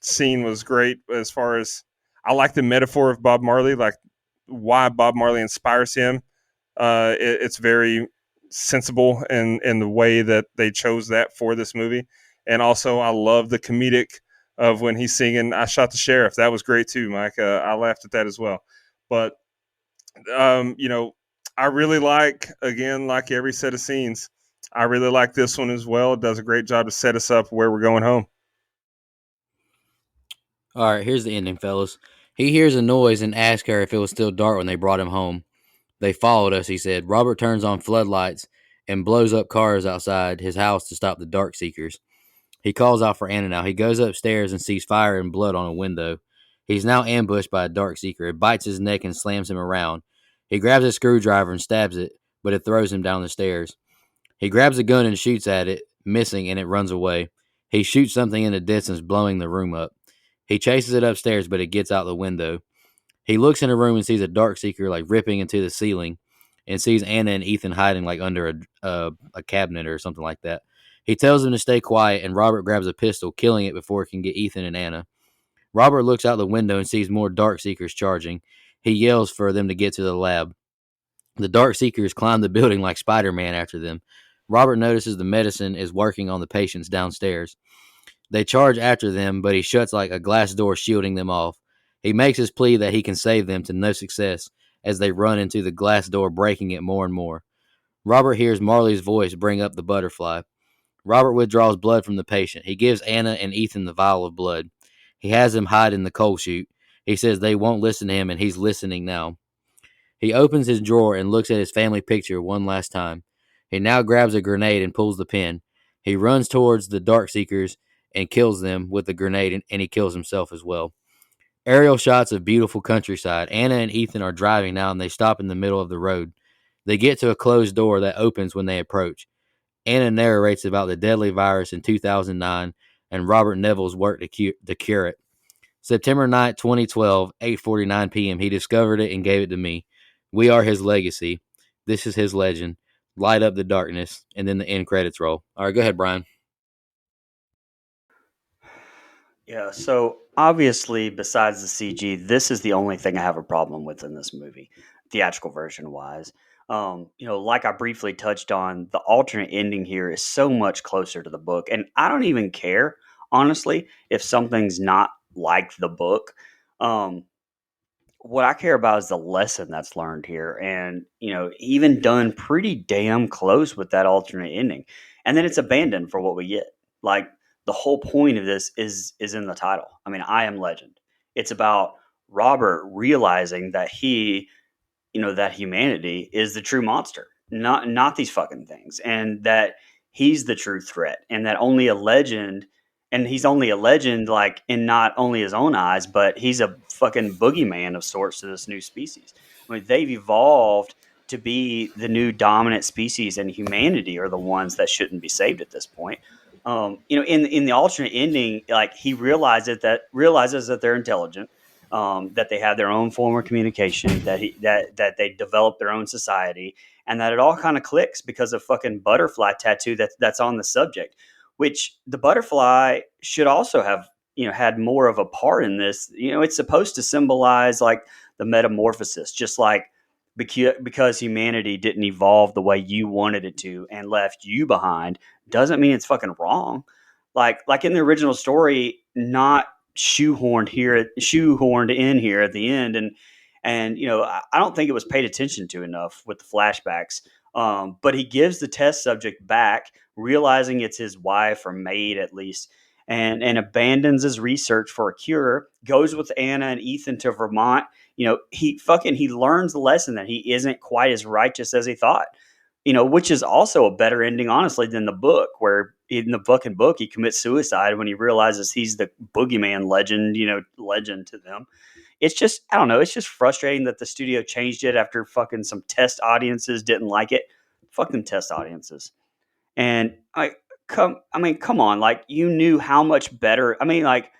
Speaker 2: scene was great as far as I like the metaphor of Bob Marley, like why Bob Marley inspires him. It's very sensible in the way that they chose that for this movie. And also I love the comedic of when he's singing I Shot the Sheriff. That was great too, Mike. I laughed at that as well. But I really like every set of scenes, I really like this one as well. It does a great job to set us up where we're going home.
Speaker 1: All right, here's the ending, fellas. He hears a noise and asks her if it was still dark when they brought him home. They followed us, he said. Robert turns on floodlights and blows up cars outside his house to stop the dark seekers. He calls out for Anna now. He goes upstairs and sees fire and blood on a window. He's now ambushed by a dark seeker. It bites his neck and slams him around. He grabs a screwdriver and stabs it, but it throws him down the stairs. He grabs a gun and shoots at it, missing, and it runs away. He shoots something in the distance, blowing the room up. He chases it upstairs, but it gets out the window. He looks in a room and sees a dark seeker like ripping into the ceiling, and sees Anna and Ethan hiding like under a cabinet or something like that. He tells them to stay quiet, and Robert grabs a pistol, killing it before it can get Ethan and Anna. Robert looks out the window and sees more dark seekers charging. He yells for them to get to the lab. The dark seekers climb the building like Spider-Man after them. Robert notices the medicine is working on the patients downstairs. They charge after them, but he shuts like a glass door, shielding them off. He makes his plea that he can save them to no success as they run into the glass door, breaking it more and more. Robert hears Marley's voice bring up the butterfly. Robert withdraws blood from the patient. He gives Anna and Ethan the vial of blood. He has them hide in the coal chute. He says they won't listen to him, and he's listening now. He opens his drawer and looks at his family picture one last time. He now grabs a grenade and pulls the pin. He runs towards the dark seekers and kills them with a grenade, and he kills himself as well. Aerial shots of beautiful countryside. Anna and Ethan are driving now, and they stop in the middle of the road. They get to a closed door that opens when they approach. Anna narrates about the deadly virus in 2009 and Robert Neville's work to cure it. September 9th, 2012, 8:49 p.m. He discovered it and gave it to me. We are his legacy. This is his legend. Light up the darkness. And then the end credits roll. All right, go ahead, Brian.
Speaker 4: Yeah, so obviously, besides the CG, this is the only thing I have a problem with in this movie, theatrical version wise. Like I briefly touched on, the alternate ending here is so much closer to the book, and I don't even care, honestly, if something's not like the book. Um, what I care about is the lesson that's learned here, and even done pretty damn close with that alternate ending, and then it's abandoned for what we get. Like the whole point of this is in the title. I mean, I Am Legend. It's about Robert realizing that that humanity is the true monster, not these fucking things, and that he's the true threat, and that only a legend, and he's only a legend, like in not only his own eyes, but he's a fucking boogeyman of sorts to this new species. I mean, they've evolved to be the new dominant species, and humanity are the ones that shouldn't be saved at this point. In the alternate ending, like he realizes that they're intelligent, that they have their own form of communication, that they develop their own society, and that it all kind of clicks because of fucking butterfly tattoo that's on the subject, which the butterfly should also have had more of a part in this. It's supposed to symbolize like the metamorphosis, just like because humanity didn't evolve the way you wanted it to and left you behind doesn't mean it's fucking wrong. Like in the original story, not shoehorned in here at the end, and I don't think it was paid attention to enough with the flashbacks. But he gives the test subject back, realizing it's his wife or maid at least, and abandons his research for a cure. Goes with Anna and Ethan to Vermont. He learns the lesson that he isn't quite as righteous as he thought. Which is also a better ending, honestly, than the book, where in the fucking book he commits suicide when he realizes he's the boogeyman legend to them. It's just, I don't know, it's just frustrating that the studio changed it after fucking some test audiences didn't like it. Fuck them test audiences. And come on, like you knew how much better. I mean, like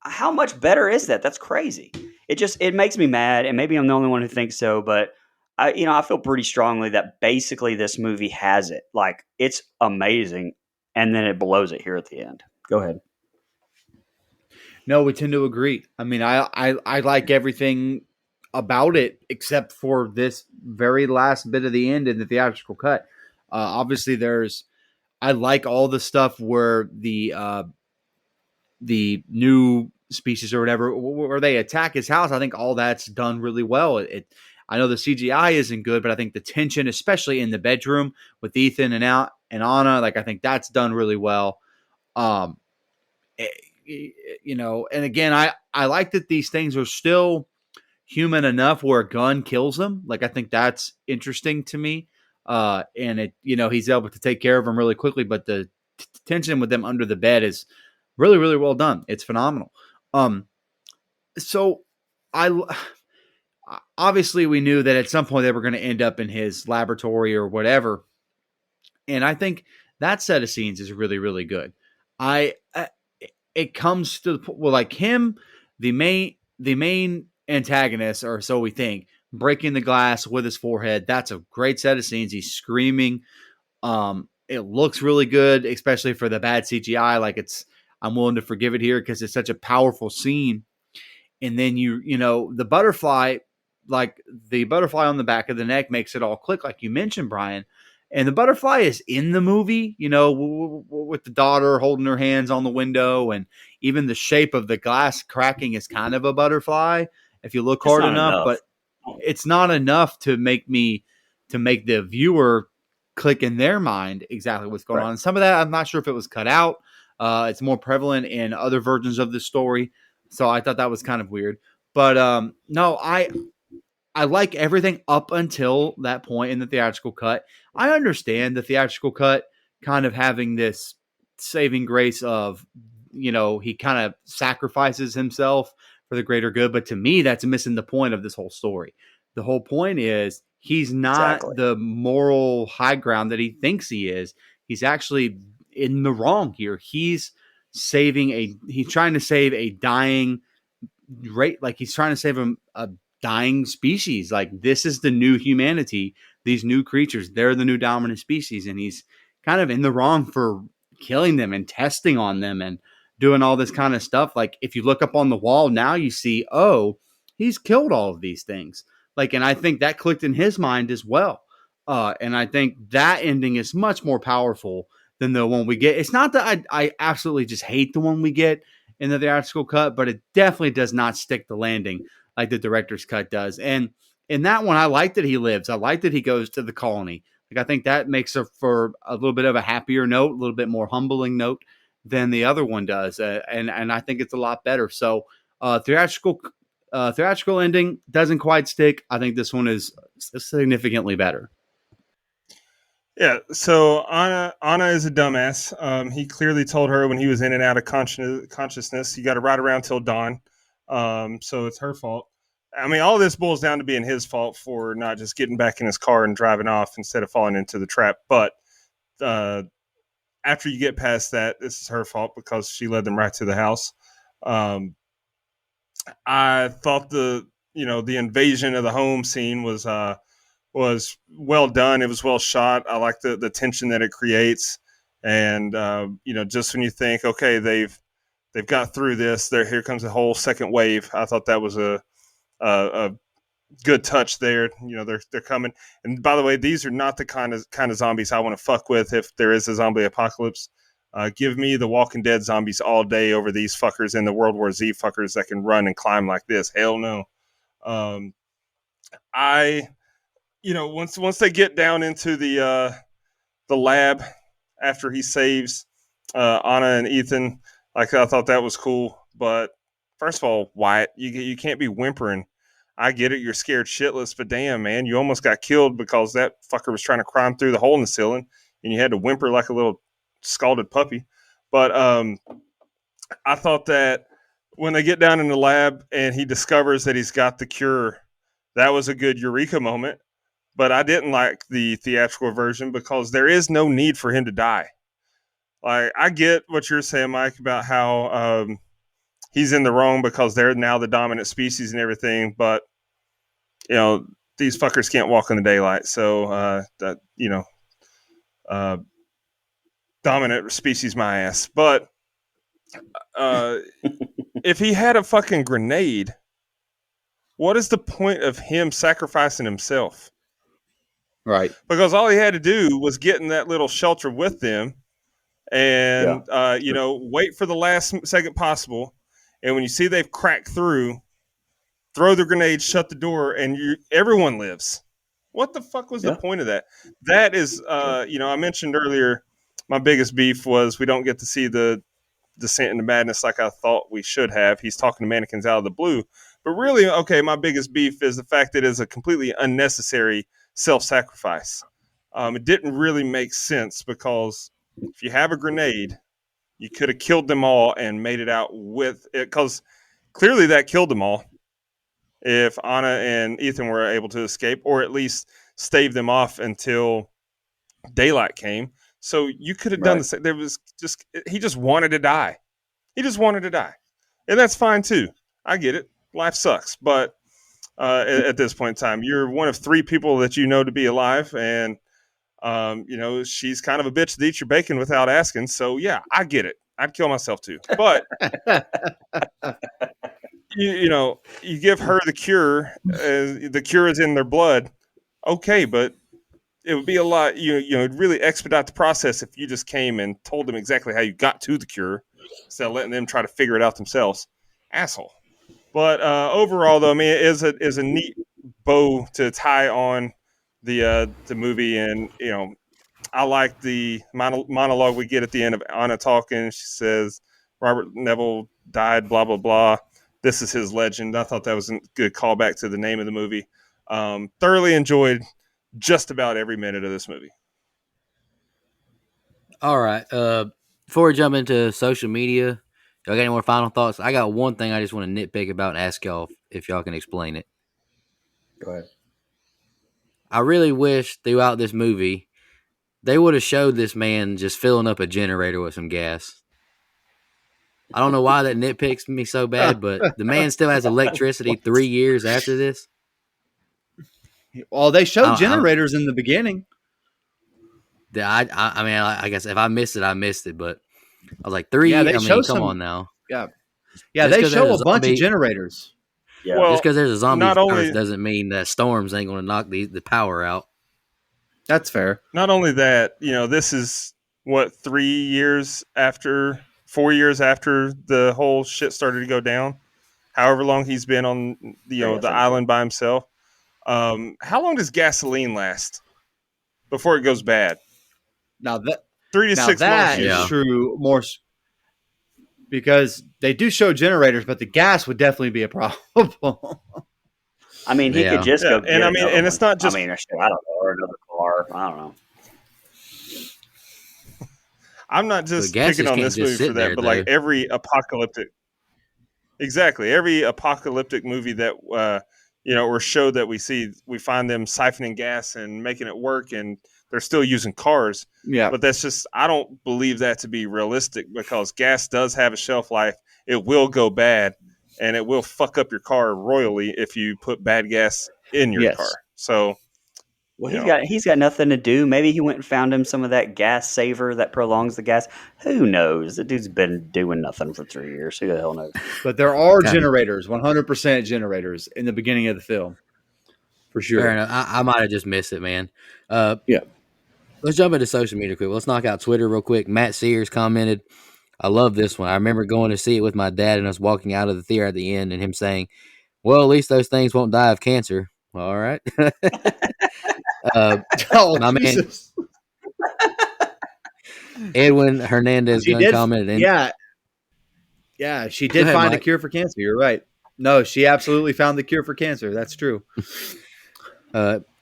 Speaker 4: how much better is that? That's crazy. It makes me mad, and maybe I'm the only one who thinks so, but I feel pretty strongly that basically this movie has it. Like it's amazing, and then it blows it here at the end. Go ahead.
Speaker 3: No, we tend to agree. I mean, I like everything about it except for this very last bit of the end in the theatrical cut. Obviously, I like all the stuff where the new species or whatever, where they attack his house. I think all that's done really well. I know the CGI isn't good, but I think the tension, especially in the bedroom with Ethan and Anna, like I think that's done really well. And again, I like that these things are still human enough where a gun kills them. Like I think that's interesting to me. And he's able to take care of them really quickly, but the tension with them under the bed is really, really well done. It's phenomenal. So obviously we knew that at some point they were going to end up in his laboratory or whatever. And I think that set of scenes is really, really good. It comes to like him, the main antagonist, or so we think, breaking the glass with his forehead. That's a great set of scenes. He's screaming. It looks really good, especially for the bad CGI. Like I'm willing to forgive it here because it's such a powerful scene. And then the butterfly, like the butterfly on the back of the neck makes it all click, like you mentioned, Brian. And the butterfly is in the movie, with the daughter holding her hands on the window, and even the shape of the glass cracking is kind of a butterfly if you look hard enough. But it's not enough to make the viewer click in their mind exactly what's going on. And some of that, I'm not sure if it was cut out. It's more prevalent in other versions of the story. So I thought that was kind of weird. But no, I like everything up until that point in the theatrical cut. I understand the theatrical cut kind of having this saving grace of, he kind of sacrifices himself for the greater good. But to me, that's missing the point of this whole story. The whole point is he's not
Speaker 4: Exactly.
Speaker 3: the moral high ground that he thinks he is. He's actually in the wrong here. He's trying to save a dying like he's trying to save a dying species. Like, this is the new humanity. These new creatures, they're the new dominant species, and he's kind of in the wrong for killing them and testing on them and doing all this kind of stuff. Like, if you look up on the wall now, you see, oh, he's killed all of these things. Like, and I think that clicked in his mind as well. And I think that ending is much more powerful than the one we get. It's not that I absolutely just hate the one we get in the theatrical cut, but it definitely does not stick the landing like the director's cut does. And in that one, I like that he lives. I like that he goes to the colony. Like, I think that makes for a little bit of a happier note, a little bit more humbling note than the other one does. And I think it's a lot better. So theatrical ending doesn't quite stick. I think this one is significantly better.
Speaker 2: Yeah, so Anna is a dumbass. He clearly told her when he was in and out of consciousness, you got to ride around till dawn. So it's her fault. I mean, all this boils down to being his fault for not just getting back in his car and driving off instead of falling into the trap. But after you get past that, this is her fault because she led them right to the house. I thought the invasion of the home scene was well done. It was well shot. I like the tension that it creates. And, just when you think, okay, they've got through this, here comes a whole second wave. I thought that was a good touch there. They're coming. And by the way, these are not the kind of zombies I want to fuck with if there is a zombie apocalypse. Give me the Walking Dead zombies all day over these fuckers and the World War Z fuckers that can run and climb like this. Hell no. Once they get down into the lab after he saves Anna and Ethan, like, I thought that was cool. But first of all, Wyatt, you can't be whimpering. I get it, you're scared shitless, but damn, man, you almost got killed because that fucker was trying to climb through the hole in the ceiling, and you had to whimper like a little scalded puppy. But I thought that when they get down in the lab and he discovers that he's got the cure, that was a good eureka moment. But I didn't like the theatrical version because there is no need for him to die. Like, I get what you're saying, Mike, about how he's in the wrong because they're now the dominant species and everything. But, these fuckers can't walk in the daylight. So, dominant species my ass. But if he had a fucking grenade, what is the point of him sacrificing himself?
Speaker 3: Right.
Speaker 2: Because all he had to do was get in that little shelter with them and, wait for the last second possible. And when you see they've cracked through, throw the grenade, shut the door, and everyone lives. What the fuck was the point of that? That is, I mentioned earlier, my biggest beef was we don't get to see the descent into madness like I thought we should have. He's talking to mannequins out of the blue. But really, okay, my biggest beef is the fact that it is a completely unnecessary self-sacrifice. It didn't really make sense because if you have a grenade, you could have killed them all and made it out with it, because clearly that killed them all. If Anna and Ethan were able to escape, or at least stave them off until daylight came. So you could have done the same. He just wanted to die. He just wanted to die. And that's fine too. I get it. Life sucks. But at this point in time, you're one of three people that you know to be alive. And, she's kind of a bitch to eat your bacon without asking. So, yeah, I get it. I'd kill myself too. But, you give her the cure. The cure is in their blood. Okay, but it would be a lot, it'd really expedite the process if you just came and told them exactly how you got to the cure instead of letting them try to figure it out themselves. Asshole. But overall, though, I mean, it is a neat bow to tie on the movie, and I like the monologue we get at the end of Anna talking. She says Robert Neville died, blah blah blah. This is his legend. I thought that was a good callback to the name of the movie. Thoroughly enjoyed just about every minute of this movie.
Speaker 1: All right. before we jump into social media, y'all got any more final thoughts? I got one thing I just want to nitpick about and ask y'all if y'all can explain it.
Speaker 4: Go ahead.
Speaker 1: I really wish throughout this movie they would have showed this man just filling up a generator with some gas. I don't know why that nitpicks me so bad, but the man still has electricity 3 years after this.
Speaker 3: Well, they showed
Speaker 1: I
Speaker 3: generators in the beginning.
Speaker 1: I mean, I guess if I missed it, I missed it. But I was like,
Speaker 3: Yeah,
Speaker 1: three.
Speaker 3: they
Speaker 1: I
Speaker 3: show
Speaker 1: mean, come
Speaker 3: some.
Speaker 1: on now.
Speaker 3: Yeah, yeah,
Speaker 1: Just
Speaker 3: they
Speaker 1: because
Speaker 3: show
Speaker 1: there's
Speaker 3: a
Speaker 1: a
Speaker 3: bunch of
Speaker 1: zombie,
Speaker 3: generators.
Speaker 4: Yeah.
Speaker 2: Well,
Speaker 1: just because there's a zombie
Speaker 2: not
Speaker 1: virus
Speaker 2: only
Speaker 1: doesn't mean that storms ain't going to knock the power out.
Speaker 3: That's fair.
Speaker 2: not only that, this is what 3 years after, 4 years after the whole shit started to go down. However long he's been on,
Speaker 4: Yeah,
Speaker 2: the
Speaker 4: thank you.
Speaker 2: island by himself. How long does gasoline last before it goes bad?
Speaker 3: Now that
Speaker 2: 3 to 6 months
Speaker 3: that is
Speaker 1: Yeah.
Speaker 2: usually.
Speaker 3: true. Because they do show generators, but the gas would definitely be a problem.
Speaker 4: I mean, he could
Speaker 1: Yeah.
Speaker 4: just
Speaker 2: Yeah,
Speaker 4: go
Speaker 2: and
Speaker 4: get
Speaker 2: I mean,
Speaker 4: another
Speaker 2: and
Speaker 4: one.
Speaker 2: it's not just.
Speaker 4: I mean, shit, I don't know, or another car. I don't know.
Speaker 2: I'm not
Speaker 1: But
Speaker 2: just
Speaker 1: gas
Speaker 2: picking
Speaker 1: just
Speaker 2: on
Speaker 1: can't
Speaker 2: this
Speaker 1: just
Speaker 2: movie for
Speaker 1: sit there,
Speaker 2: that, but like
Speaker 1: though.
Speaker 2: every apocalyptic. Exactly. Every apocalyptic movie that or show that we see, we find them siphoning gas and making it work, and they're still using cars.
Speaker 3: Yeah.
Speaker 2: But that's just, I don't believe that to be realistic, because gas does have a shelf life. It will go bad, and it will fuck up your car royally if you put bad gas in your
Speaker 3: Yes.
Speaker 2: car. So,
Speaker 4: Well, he's got nothing to do. Maybe he went and found him some of that gas saver that prolongs the gas. Who knows? The dude's been doing nothing for 3 years. Who the hell knows?
Speaker 3: But there are
Speaker 1: Kinda.
Speaker 3: generators, 100% generators in the beginning of the film. For sure.
Speaker 1: Fair enough. I might have just missed it, man.
Speaker 3: Yeah.
Speaker 1: Let's jump into social media quick. Let's knock out Twitter real quick. Matt Sears commented, I love this one. I remember going to see it with my dad and us walking out of the theater at the end and him saying, well, at least those things won't die of cancer. All right.
Speaker 3: Oh,
Speaker 1: My man
Speaker 3: Jesus.
Speaker 1: Edwin Hernandez
Speaker 3: She
Speaker 1: Gunn
Speaker 3: did.
Speaker 1: commented.
Speaker 3: Yeah. Yeah, she did
Speaker 1: ahead,
Speaker 3: find a
Speaker 1: Mike.
Speaker 3: cure for cancer. You're right. No, she absolutely found the cure for cancer. That's true.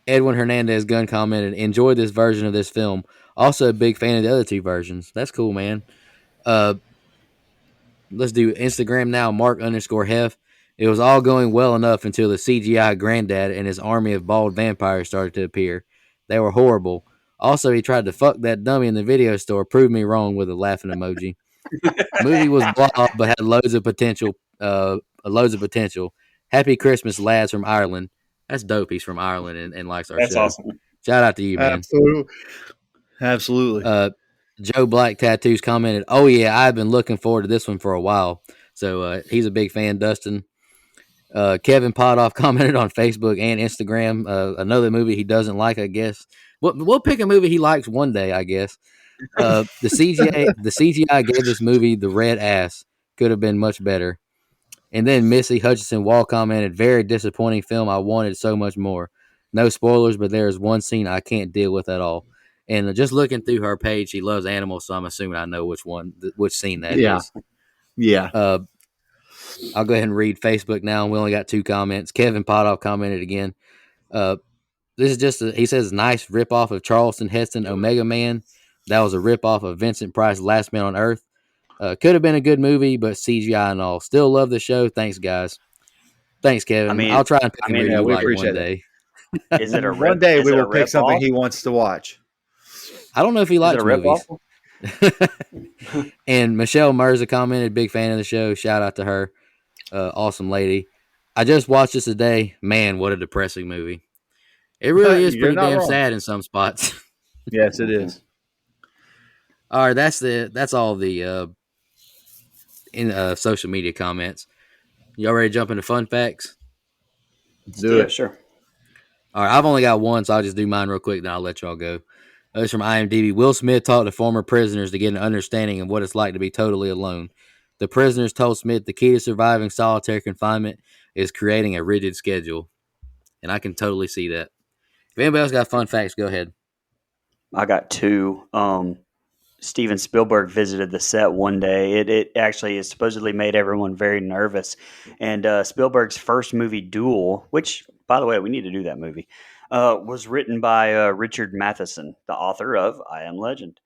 Speaker 1: Edwin Hernandez Gunn commented, enjoyed this version of this film. Also a big fan of the other two versions. That's cool, man. Let's do Instagram now. Mark_Hef. It was all going well enough until the CGI granddad and his army of bald vampires started to appear. They were horrible. Also, he tried to fuck that dummy in the video store. Proved me wrong with a laughing emoji. Movie was blah, but had loads of potential. Loads of potential. Happy Christmas, lads from Ireland. That's dope. He's from Ireland and likes our
Speaker 2: that's
Speaker 1: show.
Speaker 2: awesome.
Speaker 1: Shout out to you, man.
Speaker 3: Absolutely.
Speaker 1: Joe Black Tattoos commented, oh, yeah, I've been looking forward to this one for a while. So he's a big fan, Dustin. Kevin Potoff commented on Facebook and Instagram, another movie he doesn't like, I guess. We'll pick a movie he likes one day, I guess. The CGI gave this movie the red ass. Could have been much better. And then Missy Hutchinson Wall commented, very disappointing film. I wanted so much more. No spoilers, but there is one scene I can't deal with at all. And just looking through her page, she loves animals, so I'm assuming I know which scene that is.
Speaker 3: Yeah.
Speaker 1: I'll go ahead and read Facebook now. We only got 2 comments. Kevin Potoff commented again. This is just he says, nice ripoff of Charleston Heston Omega Man. That was a ripoff of Vincent Price Last Man on Earth. Could have been a good movie, but CGI and all. Still love the show. Thanks, guys. Thanks, Kevin.
Speaker 4: I mean-
Speaker 1: I'll try and pick a movie
Speaker 3: yeah,
Speaker 1: you
Speaker 3: we
Speaker 1: like one
Speaker 3: appreciate it.
Speaker 1: day.
Speaker 4: Is it a rip?
Speaker 3: One day
Speaker 4: is
Speaker 3: we
Speaker 4: it a
Speaker 3: will pick something
Speaker 4: rip-off?
Speaker 3: he wants to watch.
Speaker 1: I don't know if he
Speaker 4: Is it
Speaker 1: likes
Speaker 4: a rip-off?
Speaker 1: movies. And Michelle Mirza commented, big fan of the show. Shout out to her. Awesome lady. I just watched this today. Man, what a depressing movie. It really is
Speaker 3: You're
Speaker 1: pretty
Speaker 3: not
Speaker 1: damn
Speaker 3: wrong.
Speaker 1: sad in some spots.
Speaker 3: Yes, it is.
Speaker 1: All right, that's all the in social media comments. Y'all ready to jump into fun facts?
Speaker 3: Let's do it.
Speaker 4: Sure.
Speaker 1: All right, I've only got one, so I'll just do mine real quick, then I'll let y'all go. It's from IMDb. Will Smith taught the former prisoners to get an understanding of what it's like to be totally alone. The prisoners told Smith the key to surviving solitary confinement is creating a rigid schedule. And I can totally see that. If anybody else got fun facts, go ahead.
Speaker 4: I got 2. Steven Spielberg visited the set one day. It actually has supposedly made everyone very nervous. And Spielberg's first movie, Duel, which, by the way, we need to do that movie, was written by Richard Matheson, the author of I Am Legend.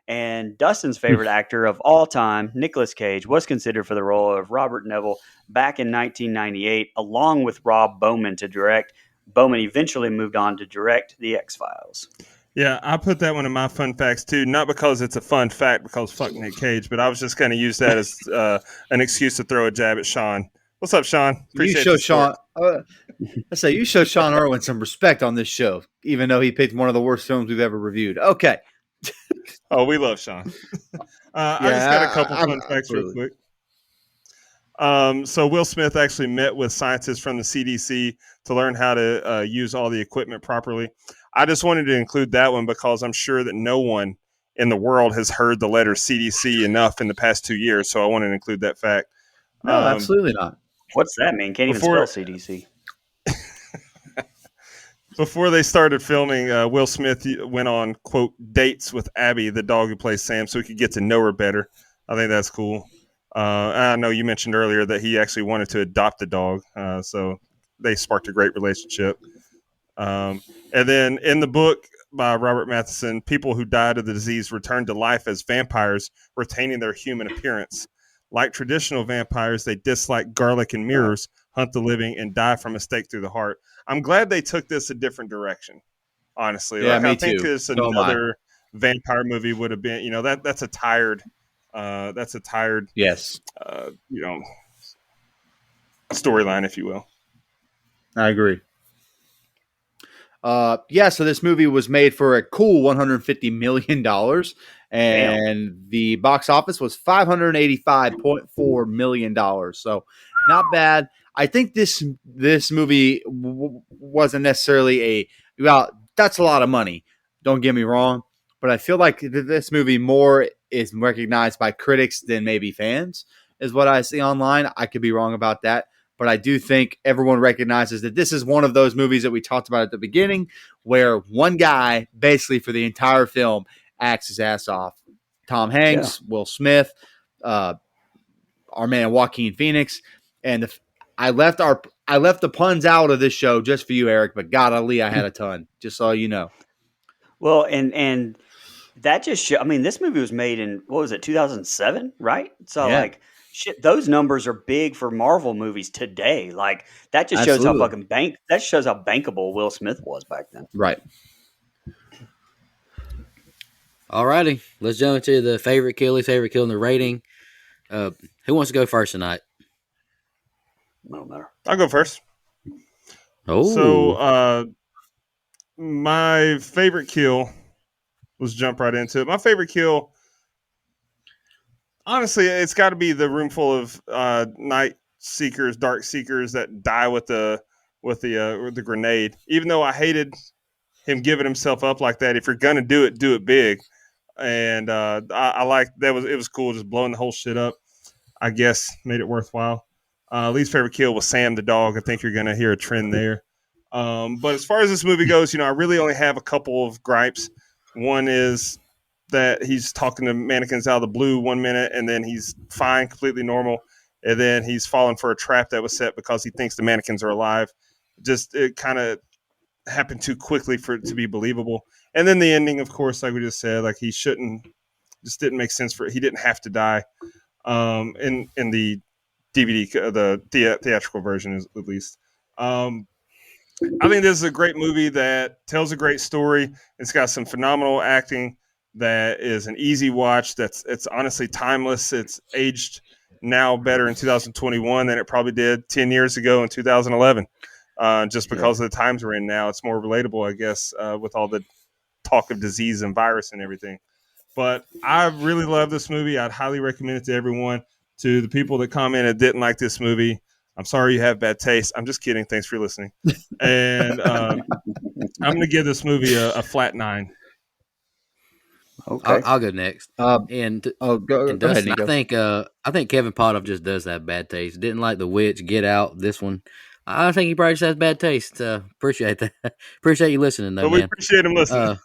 Speaker 4: And Dustin's favorite actor of all time, Nicolas Cage, was considered for the role of Robert Neville back in 1998, along with Rob Bowman to direct. Bowman eventually moved on to direct The X-Files.
Speaker 2: Yeah, I put that one in my fun facts too, not because it's a fun fact, because fuck Nick Cage, but I was just going to use that as an excuse to throw a jab at Sean. What's up, Sean?
Speaker 3: You show Sean. I say you show Sean Irwin some respect on this show, even though he picked one of the worst films we've ever reviewed. Okay.
Speaker 2: Oh, we love Sean. I just got a couple fun facts real quick. So Will Smith actually met with scientists from the CDC to learn how to use all the equipment properly. I just wanted to include that one because I'm sure that no one in the world has heard the letter CDC enough in the past 2 years. So I wanted to include that fact.
Speaker 3: No, absolutely not.
Speaker 4: What's that mean? Can't even spell CDC.
Speaker 2: Before they started filming, Will Smith went on, quote, dates with Abby, the dog who plays Sam, so he could get to know her better. I think that's cool. I know you mentioned earlier that he actually wanted to adopt the dog, so they sparked a great relationship. And then in the book by Robert Matheson, people who died of the disease returned to life as vampires, retaining their human appearance. Like traditional vampires, they dislike garlic and mirrors, hunt the living, and die from a stake through the heart. I'm glad they took this a different direction, honestly.
Speaker 3: Yeah,
Speaker 2: I think this another vampire movie would have been, that's a tired
Speaker 3: yes,
Speaker 2: storyline, if you will.
Speaker 3: I agree. So this movie was made for a cool $150 million, and the box office was $585.4 million. So not bad. I think this movie wasn't necessarily that's a lot of money. Don't get me wrong, but I feel like this movie more is recognized by critics than maybe fans, is what I see online. I could be wrong about that. But I do think everyone recognizes that this is one of those movies that we talked about at the beginning where one guy basically for the entire film acts his ass off. Tom Hanks, Will Smith, our man Joaquin Phoenix. And I left the puns out of this show just for you, Eric, but God, Ali, I had a ton, just so you know.
Speaker 4: Well, and that just this movie was made in, 2007, right? So shit, those numbers are big for Marvel movies today. Like that just shows how shows how bankable Will Smith was back then.
Speaker 3: Right.
Speaker 1: Alrighty, let's jump into the favorite kill and the rating. Who wants to go first tonight?
Speaker 4: No matter.
Speaker 2: I'll go first.
Speaker 1: Oh,
Speaker 2: so my favorite kill. Let's jump right into it. My favorite kill. Honestly, it's got to be the room full of night seekers, dark seekers that die with the grenade. Even though I hated him giving himself up like that. If you're gonna do it big. And I like that. It was cool just blowing the whole shit up. I guess made it worthwhile. Least favorite kill was Sam the dog. I think you're gonna hear a trend there. But as far as this movie goes, I really only have a couple of gripes. One is that he's talking to mannequins out of the blue 1 minute, and then he's fine, completely normal, and then he's falling for a trap that was set because he thinks the mannequins are alive. Just it kind of happened too quickly for it to be believable. And then the ending, of course, like we just said, like he shouldn't, just didn't make sense for it. He didn't have to die. In the DVD, the theatrical version, at least. I think this is a great movie that tells a great story. It's got some phenomenal acting. That is an easy watch. It's honestly timeless. It's aged now better in 2021 than it probably did 10 years ago in 2011. Just because of the times we're in now, it's more relatable, I guess, with all the talk of disease and virus and everything. But I really love this movie. I'd highly recommend it to everyone. To the people that commented didn't like this movie, I'm sorry you have bad taste. I'm just kidding. Thanks for listening. And I'm going to give this movie a flat 9.
Speaker 4: Okay,
Speaker 1: I'll go next.
Speaker 3: Go
Speaker 1: Dustin,
Speaker 3: ahead, Nico.
Speaker 1: I think Kevin Potoff just does have bad taste. Didn't like The Witch, Get Out, this one. I think he probably just has bad taste. Appreciate that. Appreciate you listening, though,
Speaker 2: but
Speaker 1: man.
Speaker 2: We appreciate him listening.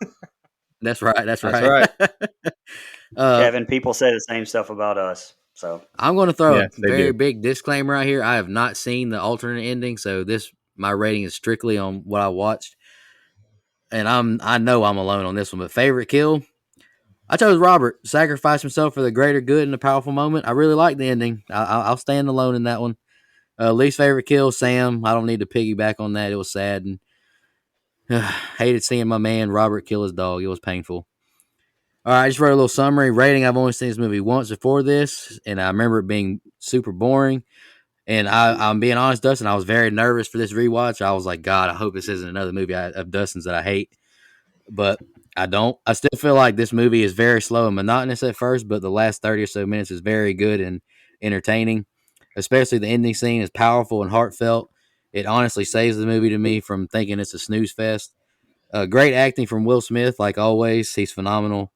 Speaker 1: That's right. That's
Speaker 3: right.
Speaker 4: Kevin, people say the same stuff about us. So
Speaker 1: I'm going to throw a
Speaker 3: they
Speaker 1: very
Speaker 3: do.
Speaker 1: big disclaimer out here. I have not seen the alternate ending, so my rating is strictly on what I watched. And I know I'm alone on this one. But favorite kill, I chose Robert. Sacrifice himself for the greater good in a powerful moment. I really like the ending. I'll stand alone in that one. Least favorite kill, Sam. I don't need to piggyback on that. It was sad and hated seeing my man Robert kill his dog. It was painful. All right, I just wrote a little summary rating. I've only seen this movie once before this, and I remember it being super boring. And I'm being honest, Dustin, I was very nervous for this rewatch. I was like, God, I hope this isn't another movie of Dustin's that I hate. But I don't. I still feel like this movie is very slow and monotonous at first, but the last 30 or so minutes is very good and entertaining. Especially the ending scene is powerful and heartfelt. It honestly saves the movie to me from thinking it's a snooze fest. Great acting from Will Smith, like always. He's phenomenal.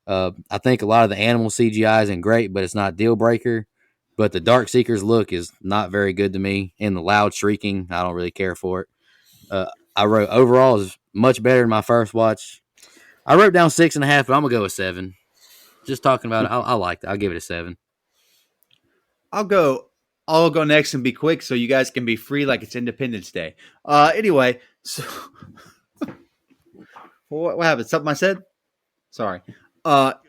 Speaker 1: I think a lot of the animal CGI isn't great, but it's not a deal breaker. But the Dark Seeker's look is not very good to me, and the loud shrieking, I don't really care for it. I wrote overall is much better than my first watch. I wrote down 6.5, but I'm gonna go with 7. Just talking about it, I liked it. I'll give it a 7.
Speaker 3: I'll go. I'll go next and be quick, so you guys can be free like it's Independence Day. Anyway, so what happened? Something I said? Sorry.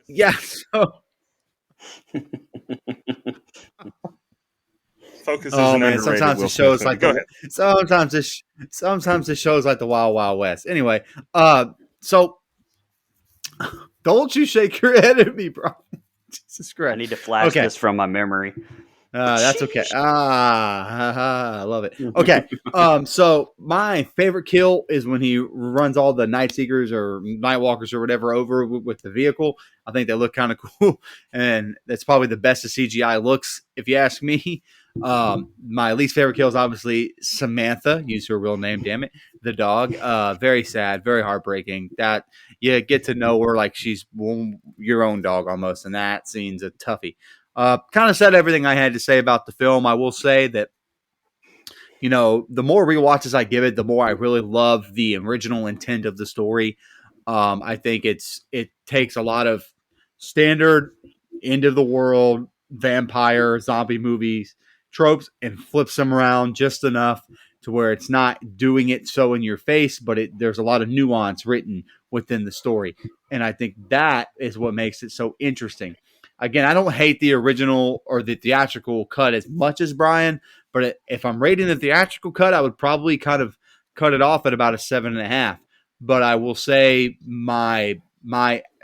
Speaker 3: Yeah. So.
Speaker 2: Focus is
Speaker 3: Oh
Speaker 2: an
Speaker 3: man,
Speaker 2: underrated
Speaker 3: sometimes
Speaker 2: Will
Speaker 3: the shows
Speaker 2: Smith
Speaker 3: like
Speaker 2: movie. Go ahead.
Speaker 3: sometimes the shows like the Wild Wild West. Anyway, so don't you shake your head at me, bro. Jesus Christ.
Speaker 4: I need to flash this from my memory.
Speaker 3: That's okay. I love it. Okay. So my favorite kill is when he runs all the Night Seekers or Night Walkers or whatever over with the vehicle. I think they look kind of cool, and that's probably the best of CGI looks, if you ask me. My least favorite kill is obviously Samantha. Use her real name, damn it. The dog. Very sad, very heartbreaking. That you get to know her like she's your own dog almost, and that scene's a toughie. Kind of said everything I had to say about the film. I will say that, you know, the more rewatches I give it, the more I really love the original intent of the story. I think it takes a lot of standard end of the world vampire zombie movies tropes and flips them around just enough to where it's not doing it so in your face, but there's a lot of nuance written within the story. And I think that is what makes it so interesting. Again, I don't hate the original or the theatrical cut as much as Brian, but if I'm rating the theatrical cut, I would probably kind of cut it off at about a 7.5. But I will say my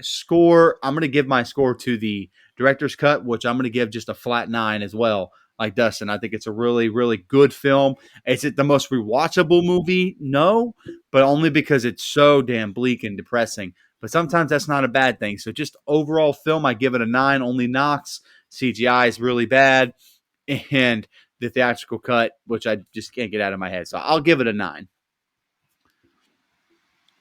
Speaker 3: score, I'm going to give my score to the director's cut, which I'm going to give just a flat 9 as well. Like Dustin, I think it's a really, really good film. Is it the most rewatchable movie? No, but only because it's so damn bleak and depressing. But sometimes that's not a bad thing. So just overall film, I give it a 9. Only knocks. CGI is really bad. And the theatrical cut, which I just can't get out of my head. So I'll give it a 9.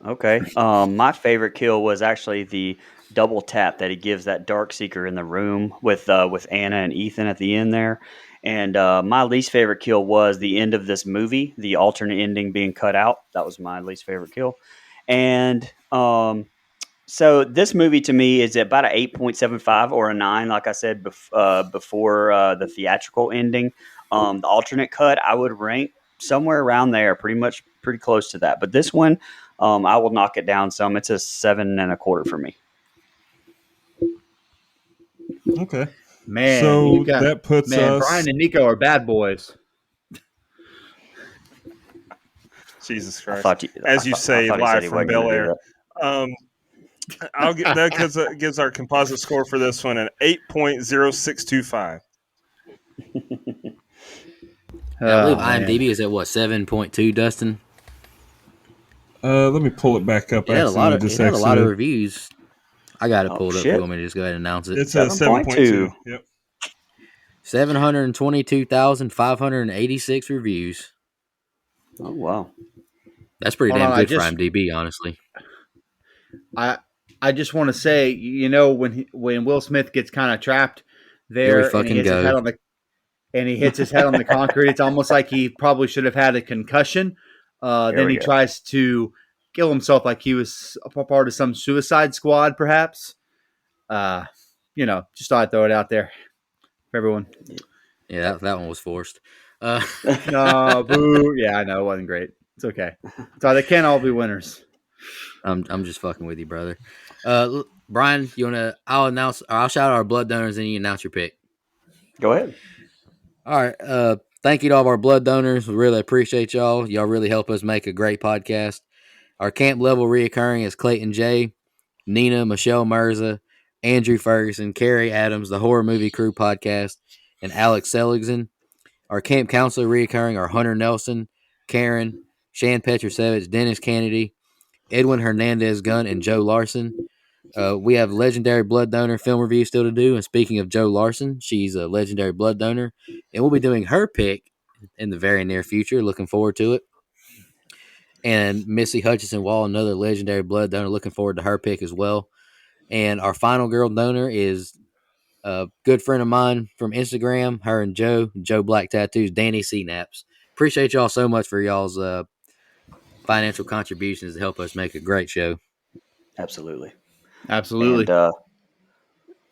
Speaker 4: Okay. My favorite kill was actually the double tap that he gives that Dark Seeker in the room with Anna and Ethan at the end there. And my least favorite kill was the end of this movie, the alternate ending being cut out. That was my least favorite kill. And so this movie to me is about an 8.75 or a 9, like I said before the theatrical ending. The alternate cut I would rank somewhere around there, pretty close to that. But this one, I will knock it down some. It's a 7.25 for me.
Speaker 2: Okay.
Speaker 3: Man,
Speaker 2: so that puts us.
Speaker 3: Brian and Nico are bad boys.
Speaker 2: Jesus Christ!
Speaker 4: As
Speaker 2: you say, live from Bel Air. That gives our composite score for this one an 8.0625.
Speaker 1: I believe IMDb is at what, 7.2, Dustin?
Speaker 2: Let me pull it back up.
Speaker 1: It had a lot of reviews. I got it pulled up. If you want me to just go ahead and announce it?
Speaker 2: It's a 7.2. Yep.
Speaker 1: 722,586 reviews.
Speaker 4: Oh wow,
Speaker 1: that's pretty damn good for IMDb, honestly.
Speaker 3: I just want to say, you know, when Will Smith gets kind of trapped there and he hits his head on the concrete, it's almost like he probably should have had a concussion. Then he tries to kill himself like he was a part of some suicide squad, perhaps. You know, just thought I'd throw it out there for everyone.
Speaker 1: Yeah, that one was forced.
Speaker 3: No, boo. Yeah, I know. It wasn't great. It's okay. So they can't all be winners.
Speaker 1: I'm just fucking with you, brother. Brian, you wanna? I'll shout out our blood donors, and you announce your pick.
Speaker 4: Go ahead.
Speaker 1: All right. Thank you to all of our blood donors. We really appreciate y'all. Y'all really help us make a great podcast. Our camp level reoccurring is Clayton J, Nina, Michelle Mirza, Andrew Ferguson, Carrie Adams, the Horror Movie Crew podcast, and Alex Seligson. Our camp counselor reoccurring are Hunter Nelson, Karen, Shan Petrusevich, Dennis Kennedy, Edwin Hernandez Gunn, and Joe Larson. We have legendary blood donor film review still to do. And speaking of Joe Larson, she's a legendary blood donor, and we'll be doing her pick in the very near future. Looking forward to it. And Missy Hutchinson Wall, another legendary blood donor, looking forward to her pick as well. And our final girl donor is a good friend of mine from Instagram. Her and Joe Black Tattoos, Danny C Naps. Appreciate y'all so much for y'all's financial contributions to help us make a great show.
Speaker 4: Absolutely.
Speaker 3: Absolutely.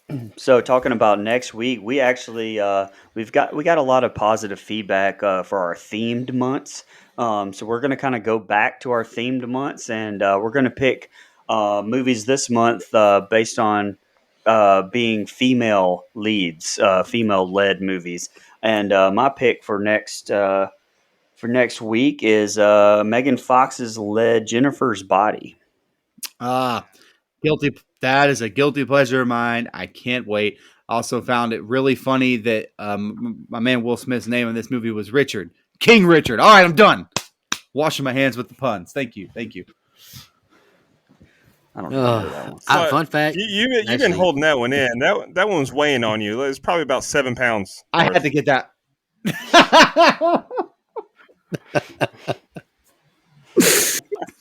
Speaker 4: And so talking about next week, we actually we got a lot of positive feedback for our themed months. So we're going to kind of go back to our themed months, and we're going to pick movies this month based on being female leads, female led movies. And my pick for next week is Megan Fox's led Jennifer's Body.
Speaker 3: Guilty. That is a guilty pleasure of mine. I can't wait. Also found it really funny that my man Will Smith's name in this movie was Richard. King Richard. All right, I'm done. Washing my hands with the puns. Thank you.
Speaker 4: I don't know that one.
Speaker 1: Fun fact.
Speaker 2: You've been holding that one in. That one was weighing on you. It's probably about 7 pounds.
Speaker 3: I had to get that.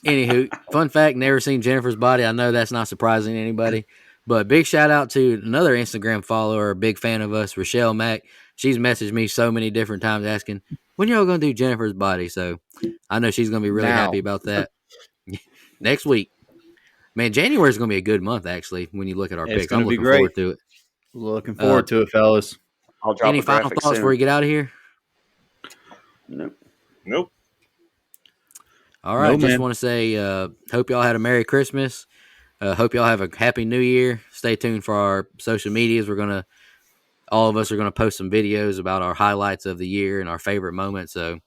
Speaker 1: Anywho, fun fact, never seen Jennifer's Body. I know that's not surprising to anybody, but big shout out to another Instagram follower, a big fan of us, Rochelle Mack. She's messaged me so many different times asking, when y'all going to do Jennifer's Body? So I know she's going to be really happy about that. Next week. Man, January is going to be a good month, actually, when you look at our picks. I'm looking forward to it.
Speaker 3: Looking forward to it, fellas.
Speaker 4: I'll drop
Speaker 1: any final thoughts before we get out of here?
Speaker 2: Nope.
Speaker 1: All right, just want to say, hope y'all had a Merry Christmas. Hope y'all have a Happy New Year. Stay tuned for our social medias. All of us are gonna post some videos about our highlights of the year and our favorite moments. So,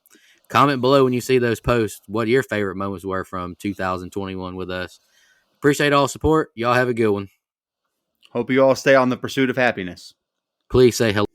Speaker 1: comment below when you see those posts what your favorite moments were from 2021 with us. Appreciate all the support. Y'all have a good one.
Speaker 3: Hope you all stay on the pursuit of happiness.
Speaker 1: Please say hello.